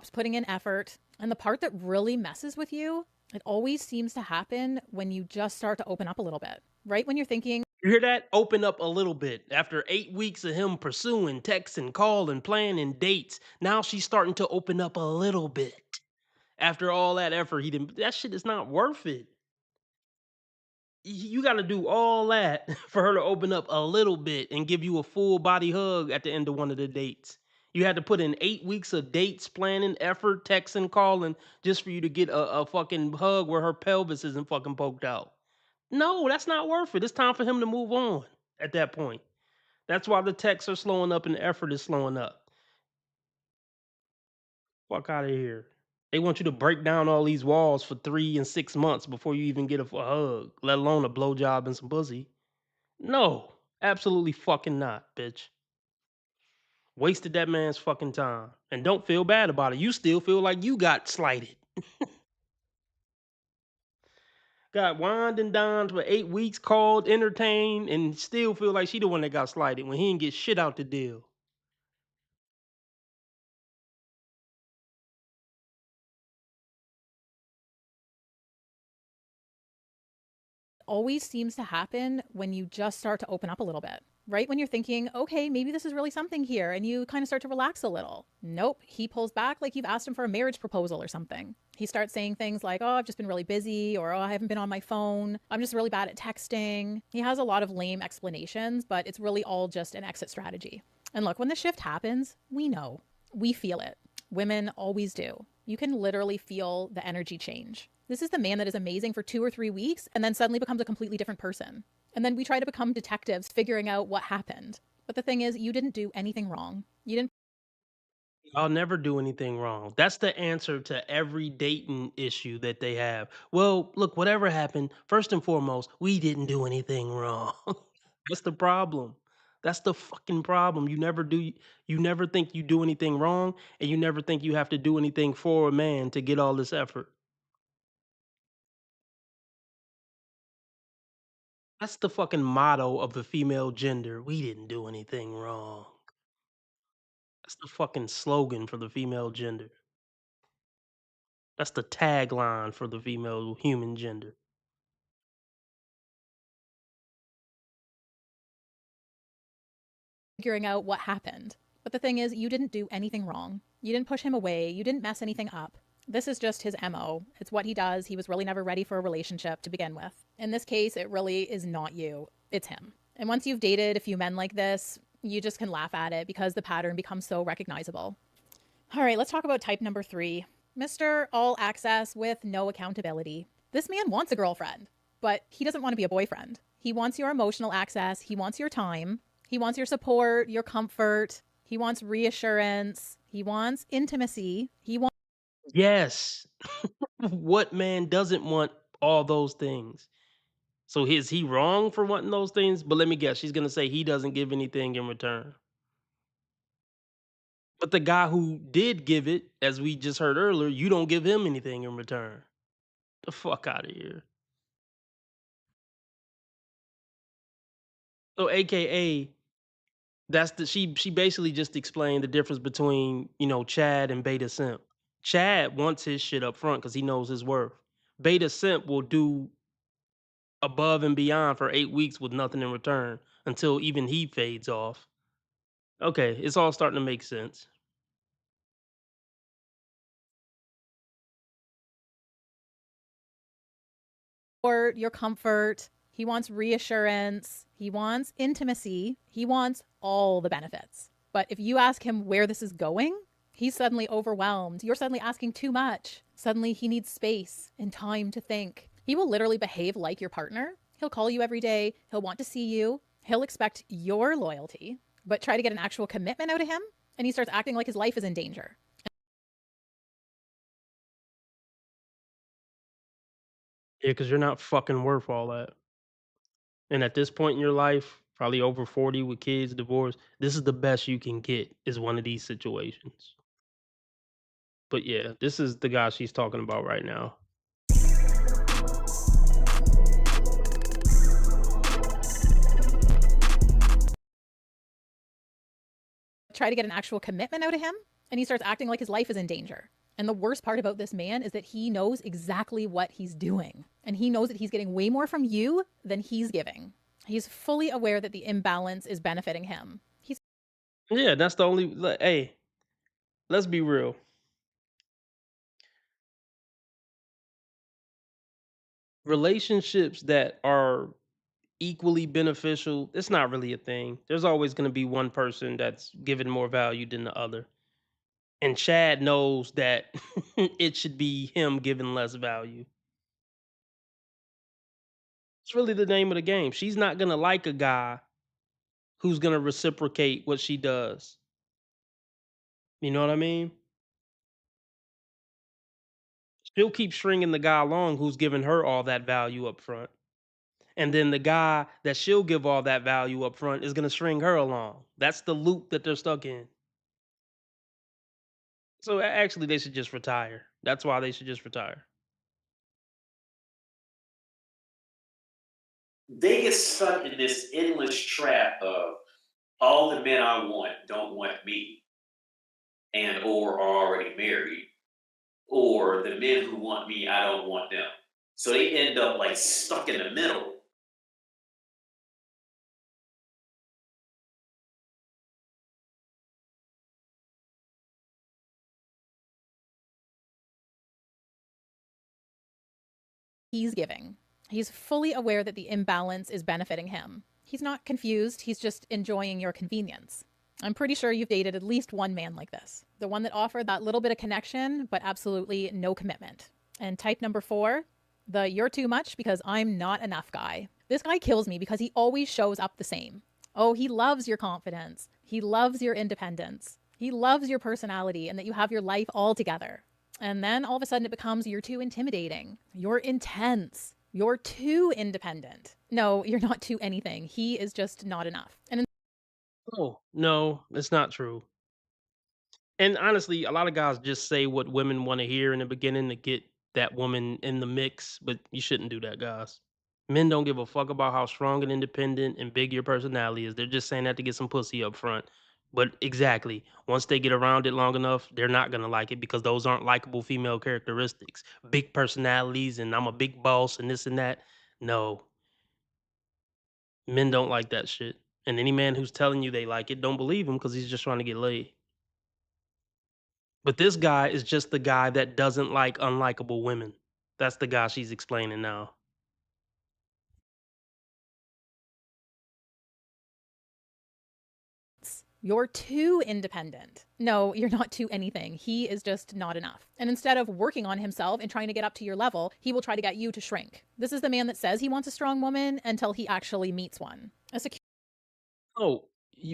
stops putting in effort. And the part that really messes with you, it always seems to happen when you just start to open up a little bit. Right when you're thinking, You hear that? Open up a little bit. After 8 weeks of him pursuing, texting, calling, planning dates, now she's starting to open up a little bit. After all that effort, he didn't. That shit is not worth it. You got to do all that for her to open up a little bit and give you a full body hug at the end of one of the dates. You had to put in 8 weeks of dates, planning, effort, texting, calling, just for you to get a fucking hug where her pelvis isn't fucking poked out. No, that's not worth it. It's time for him to move on at that point. That's why the texts are slowing up and the effort is slowing up. Fuck out of here. They want you to break down all these walls for 3 and 6 months before you even get a hug, let alone a blowjob and some pussy. No, absolutely fucking not, bitch. Wasted that man's fucking time. And don't feel bad about it. You still feel like you got slighted. Got wined and dined for 8 weeks, called, entertained, and still feel like she the one that got slighted when he didn't get shit out the deal. always seems to happen when you just start to open up a little bit. Right when you're thinking, okay, maybe this is really something here, and you kind of start to relax a little. Nope, he pulls back like you've asked him for a marriage proposal or something. He starts saying things like, oh, I've just been really busy, or oh, I haven't been on my phone. I'm just really bad at texting. He has a lot of lame explanations, but it's really all just an exit strategy. And look, when the shift happens, we know. We feel it. Women always do. You can literally feel the energy change. This is the man that is amazing for 2 or 3 weeks and then suddenly becomes a completely different person. And then we try to become detectives figuring out what happened. But the thing is, you didn't do anything wrong. You didn't. I'll never do anything wrong. That's the answer to every dating issue that they have. Well, look, whatever happened, first and foremost, we didn't do anything wrong. That's the problem. That's the fucking problem. You never think you do anything wrong, and you never think you have to do anything for a man to get all this effort. That's the fucking motto of the female gender. We didn't do anything wrong. That's the fucking slogan for the female gender. That's the tagline for the female human gender. Figuring out what happened. But the thing is, you didn't do anything wrong. You didn't push him away. You didn't mess anything up. This is just his MO. It's what he does. He was really never ready for a relationship to begin with. In this case, it really is not you. It's him. And once you've dated a few men like this, you just can laugh at it because the pattern becomes so recognizable. All right, let's talk about type number 3. Mr. All Access with no accountability. This man wants a girlfriend, but he doesn't want to be a boyfriend. He wants your emotional access. He wants your time. He wants your support, your comfort. He wants reassurance. He wants intimacy. He wants... Yes. What man doesn't want all those things? So is he wrong for wanting those things? But let me guess, she's gonna say he doesn't give anything in return. But the guy who did give it, as we just heard earlier, you don't give him anything in return. The fuck out of here. So AKA, that's the she basically just explained the difference between, Chad and Beta Simp. Chad wants his shit up front because he knows his worth. Beta Simp will do above and beyond for 8 weeks with nothing in return until even he fades off. Okay, it's all starting to make sense. your comfort. He wants reassurance. He wants intimacy. He wants all the benefits. But if you ask him where this is going, he's suddenly overwhelmed. You're suddenly asking too much. Suddenly he needs space and time to think. He will literally behave like your partner. He'll call you every day. He'll want to see you. He'll expect your loyalty, but try to get an actual commitment out of him, and he starts acting like his life is in danger. Yeah, because you're not fucking worth all that. And at this point in your life, probably over 40 with kids, divorced, this is the best you can get, is one of these situations. But yeah, this is the guy she's talking about right now. Try to get an actual commitment out of him, and he starts acting like his life is in danger. And the worst part about this man is that he knows exactly what he's doing. And he knows that he's getting way more from you than he's giving. He's fully aware that the imbalance is benefiting him. Yeah, that's the only... Hey, let's be real. Relationships that are equally beneficial, it's not really a thing. There's always going to be one person that's given more value than the other. And Chad knows that it should be him giving less value. It's really the name of the game. She's not going to like a guy who's going to reciprocate what she does. You know what I mean? She'll keep stringing the guy along who's giving her all that value up front. And then the guy that she'll give all that value up front is going to string her along. That's the loop that they're stuck in. So actually, they should just retire. That's why they should just retire. They get stuck in this endless trap of all the men I want don't want me, and or are already married, or the men who want me, I don't want them. So they end up like stuck in the middle. He's giving. He's fully aware that the imbalance is benefiting him. He's not confused. He's just enjoying your convenience. I'm pretty sure you've dated at least one man like this. The one that offered that little bit of connection, but absolutely no commitment. And type number 4, the you're too much because I'm not enough guy. This guy kills me because he always shows up the same. Oh, he loves your confidence. He loves your independence. He loves your personality and that you have your life all together. And then all of a sudden it becomes you're too intimidating. You're intense. You're too independent. No, you're not too anything. He is just not enough. And Oh, no, it's not true. And honestly, a lot of guys just say what women want to hear in the beginning to get that woman in the mix, but you shouldn't do that, guys. Men don't give a fuck about how strong and independent and big your personality is. They're just saying that to get some pussy up front. But exactly, once they get around it long enough, they're not gonna like it because those aren't likable female characteristics. Big personalities and I'm a big boss and this and that. No, men don't like that shit. And any man who's telling you they like it, don't believe him because he's just trying to get laid. But this guy is just the guy that doesn't like unlikable women. That's the guy she's explaining now. You're too independent. No, you're not too anything. He is just not enough. And instead of working on himself and trying to get up to your level, he will try to get you to shrink. This is the man that says he wants a strong woman until he actually meets one. A secure Oh,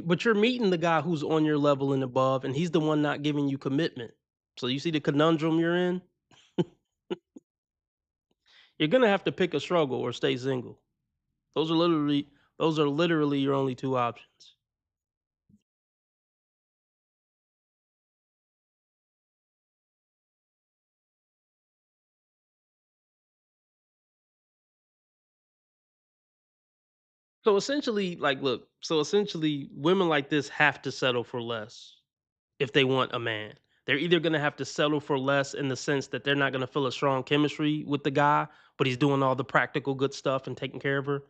but you're meeting the guy who's on your level and above, and he's the one not giving you commitment. So you see the conundrum you're in? You're gonna have to pick a struggle or stay single. Those are literally your only two options. So essentially, like, look, so essentially, women like this have to settle for less if they want a man. They're either gonna have to settle for less in the sense that they're not gonna feel a strong chemistry with the guy, but he's doing all the practical good stuff and taking care of her,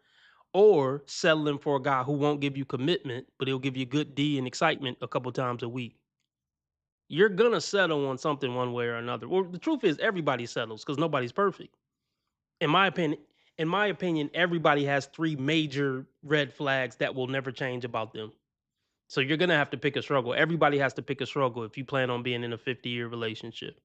or settling for a guy who won't give you commitment, but he'll give you good D and excitement a couple times a week. You're gonna settle on something one way or another. Well, the truth is everybody settles because nobody's perfect. In my opinion, everybody has three major red flags that will never change about them. So you're gonna have to pick a struggle. Everybody has to pick a struggle if you plan on being in a 50-year relationship.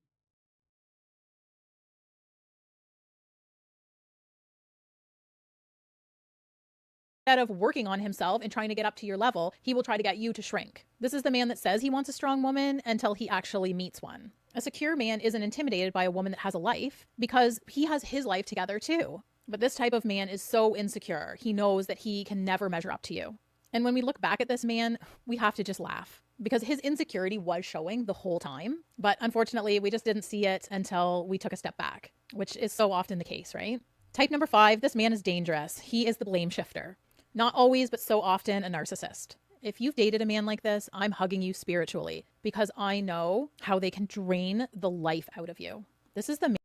Instead of working on himself and trying to get up to your level, he will try to get you to shrink. This is the man that says he wants a strong woman until he actually meets one. A secure man isn't intimidated by a woman that has a life because he has his life together too. But this type of man is so insecure. He knows that he can never measure up to you. And when we look back at this man, we have to just laugh because his insecurity was showing the whole time. But unfortunately, we just didn't see it until we took a step back, which is so often the case, right? Type number 5, this man is dangerous. He is the blame shifter. Not always, but so often a narcissist. If you've dated a man like this, I'm hugging you spiritually because I know how they can drain the life out of you. This is the man.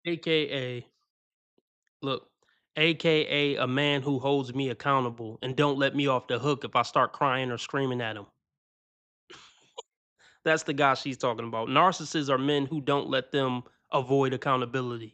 AKA, look, AKA a man who holds me accountable and don't let me off the hook if I start crying or screaming at him. That's the guy she's talking about. Narcissists are men who don't let them avoid accountability.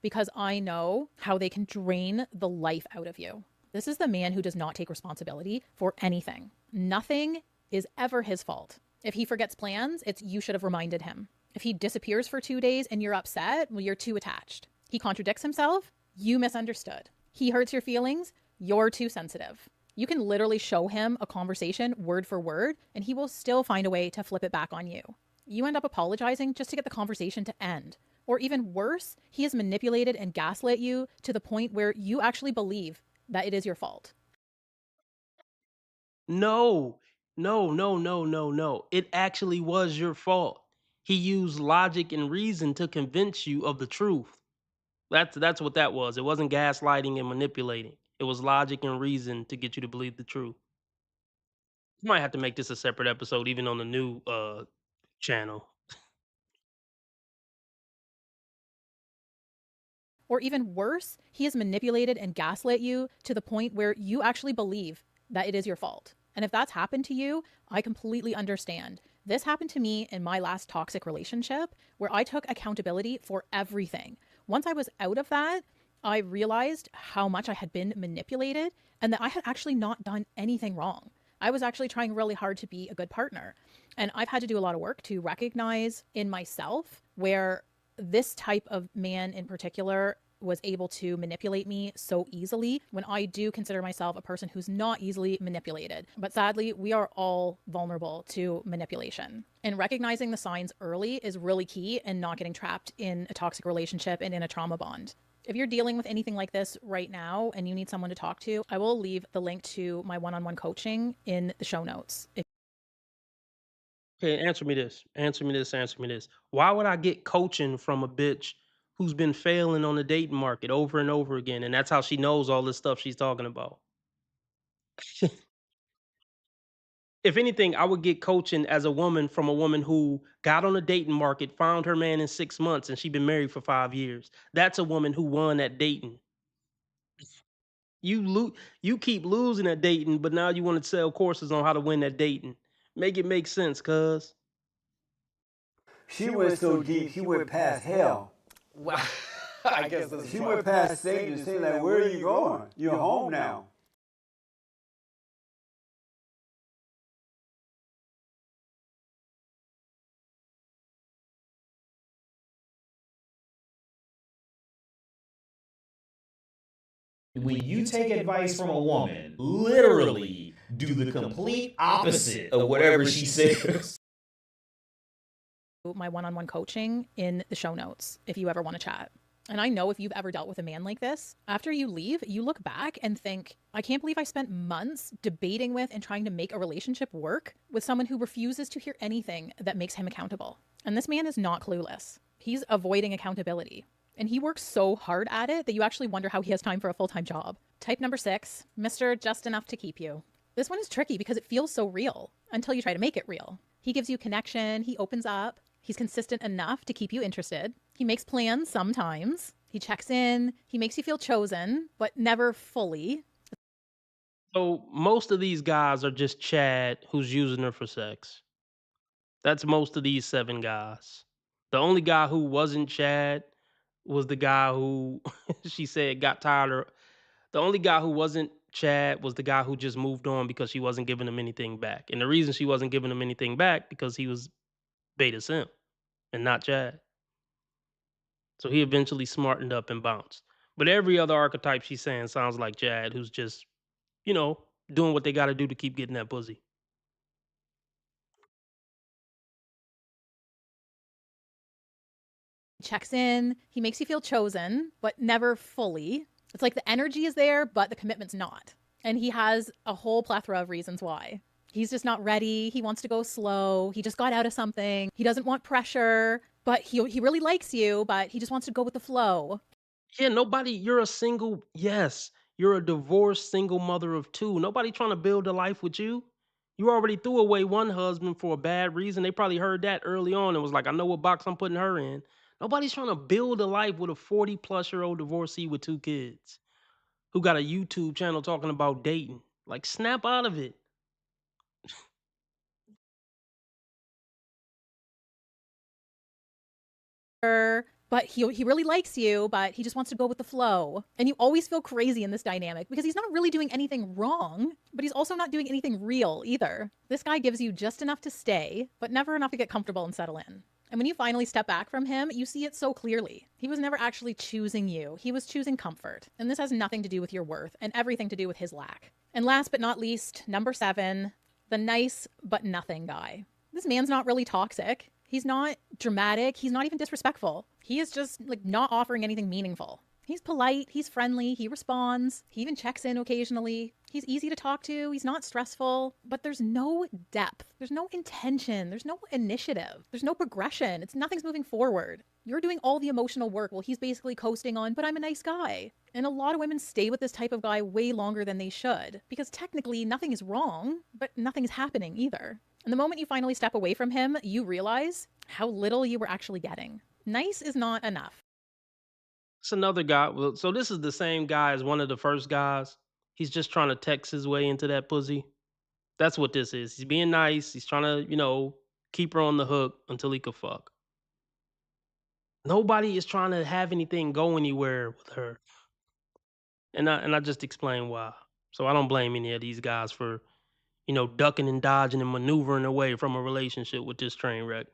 Because I know how they can drain the life out of you. This is the man who does not take responsibility for anything. Nothing is ever his fault. If he forgets plans, it's you should have reminded him. If he disappears for 2 days and you're upset, well, you're too attached. He contradicts himself, you misunderstood. He hurts your feelings, you're too sensitive. You can literally show him a conversation word for word, and he will still find a way to flip it back on you. You end up apologizing just to get the conversation to end. Or even worse, he has manipulated and gaslit you to the point where you actually believe that it is your fault. No. It actually was your fault. He used logic and reason to convince you of the truth. That's what that was. It wasn't gaslighting and manipulating. It was logic and reason to get you to believe the truth. You might have to make this a separate episode, even on the new channel. Or even worse, he has manipulated and gaslit you to the point where you actually believe that it is your fault. And if that's happened to you, I completely understand. This happened to me in my last toxic relationship where I took accountability for everything. Once I was out of that, I realized how much I had been manipulated and that I had actually not done anything wrong. I was actually trying really hard to be a good partner. And I've had to do a lot of work to recognize in myself where this type of man in particular was able to manipulate me so easily when I do consider myself a person who's not easily manipulated. But sadly, we are all vulnerable to manipulation. And recognizing the signs early is really key in not getting trapped in a toxic relationship and in a trauma bond. If you're dealing with anything like this right now and you need someone to talk to, I will leave the link to my one-on-one coaching in the show notes. Okay, answer me this. Why would I get coaching from a bitch who's been failing on the dating market over and over again, and that's how she knows all this stuff she's talking about. If anything, I would get coaching as a woman from a woman who got on the dating market, found her man in 6 months, and she been married for 5 years. That's a woman who won at dating. You keep losing at dating, but now you wanna sell courses on how to win at dating. Make it make sense, cuz. She went so deep, she went past hell. Wow. I guess that's She went past Satan and saying, like, where are you going? You're home now. When you take advice from a woman, literally do the complete opposite of whatever she says. My one-on-one coaching in the show notes if you ever want to chat. And I know if you've ever dealt with a man like this, after you leave, you look back and think, I can't believe I spent months debating with and trying to make a relationship work with someone who refuses to hear anything that makes him accountable. And this man is not clueless. He's avoiding accountability. And he works so hard at it that you actually wonder how he has time for a full-time job. Type number 6, Mr. Just Enough to Keep You. This one is tricky because it feels so real until you try to make it real. He gives you connection, he opens up, he's consistent enough to keep you interested. He makes plans sometimes, he checks in, he makes you feel chosen, but never fully. So most of these guys are just Chad who's using her for sex. That's most of these 7 guys. The only guy who wasn't Chad was the guy who she said got tired of. The only guy who wasn't Chad was the guy who just moved on because she wasn't giving him anything back. And the reason she wasn't giving him anything back because he was beta simp and not Chad. So he eventually smartened up and bounced. But every other archetype she's saying sounds like Chad, who's just, doing what they got to do to keep getting that pussy. Checks in, he makes you feel chosen, but never fully. It's like the energy is there, but the commitment's not. And he has a whole plethora of reasons why. He's just not ready. He wants to go slow. He just got out of something. He doesn't want pressure, but he really likes you, but he just wants to go with the flow. Yeah, you're a single, yes, you're a divorced single mother of 2. Nobody trying to build a life with you. You already threw away one husband for a bad reason. They probably heard that early on and was like, I know what box I'm putting her in. Nobody's trying to build a life with a 40-plus-year-old divorcee with 2 kids who got a YouTube channel talking about dating. Like, snap out of it. But he really likes you, but he just wants to go with the flow. And you always feel crazy in this dynamic because he's not really doing anything wrong, but he's also not doing anything real either. This guy gives you just enough to stay, but never enough to get comfortable and settle in. And when you finally step back from him, you see it so clearly. He was never actually choosing you. He was choosing comfort. And this has nothing to do with your worth and everything to do with his lack. And last but not least, number 7, the nice but nothing guy. This man's not really toxic. He's not dramatic. He's not even disrespectful. He is just not offering anything meaningful. He's polite, he's friendly, he responds, he even checks in occasionally. He's easy to talk to, he's not stressful, but there's no depth, there's no intention, there's no initiative, there's no progression, nothing's moving forward. You're doing all the emotional work while he's basically coasting on, but I'm a nice guy. And a lot of women stay with this type of guy way longer than they should, because technically nothing is wrong, but nothing's happening either. And the moment you finally step away from him, you realize how little you were actually getting. Nice is not enough. It's another guy. So this is the same guy as one of the first guys. He's just trying to text his way into that pussy. That's what this is. He's being nice. He's trying to, keep her on the hook until he could fuck. Nobody is trying to have anything go anywhere with her. And I just explained why. So I don't blame any of these guys for, ducking and dodging and maneuvering away from a relationship with this train wreck.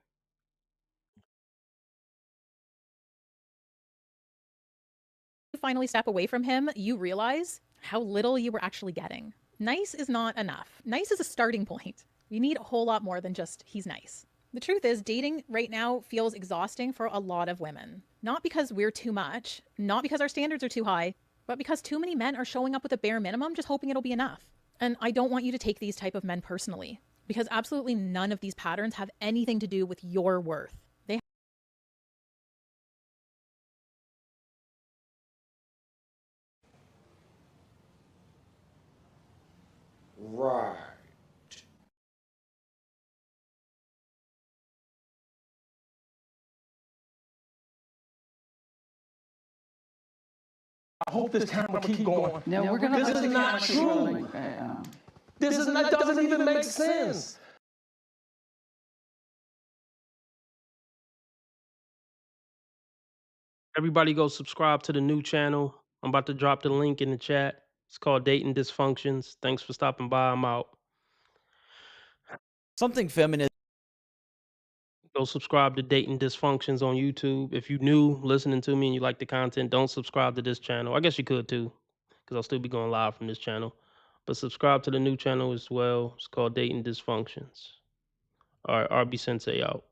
Finally step away from him, you realize how little you were actually getting. Nice is not enough. Nice is a starting point. You need a whole lot more than just he's nice. The truth is, dating right now feels exhausting for a lot of women. Not because we're too much, not because our standards are too high, but because too many men are showing up with a bare minimum just hoping it'll be enough. And I don't want you to take these type of men personally, because absolutely none of these patterns have anything to do with your worth. Right. I hope this camera keep going. No, we're gonna This let is the not camera keep rolling. true. This is not, doesn't even make sense. Everybody go subscribe to the new channel. I'm about to drop the link in the chat. It's called Dating Dysfunctions. Thanks for stopping by. I'm out. Something feminist. Go subscribe to Dating Dysfunctions on YouTube. If you new listening to me and you like the content, don't subscribe to this channel. I guess you could too, because I'll still be going live from this channel. But subscribe to the new channel as well. It's called Dating Dysfunctions. All right, RB Sensei out.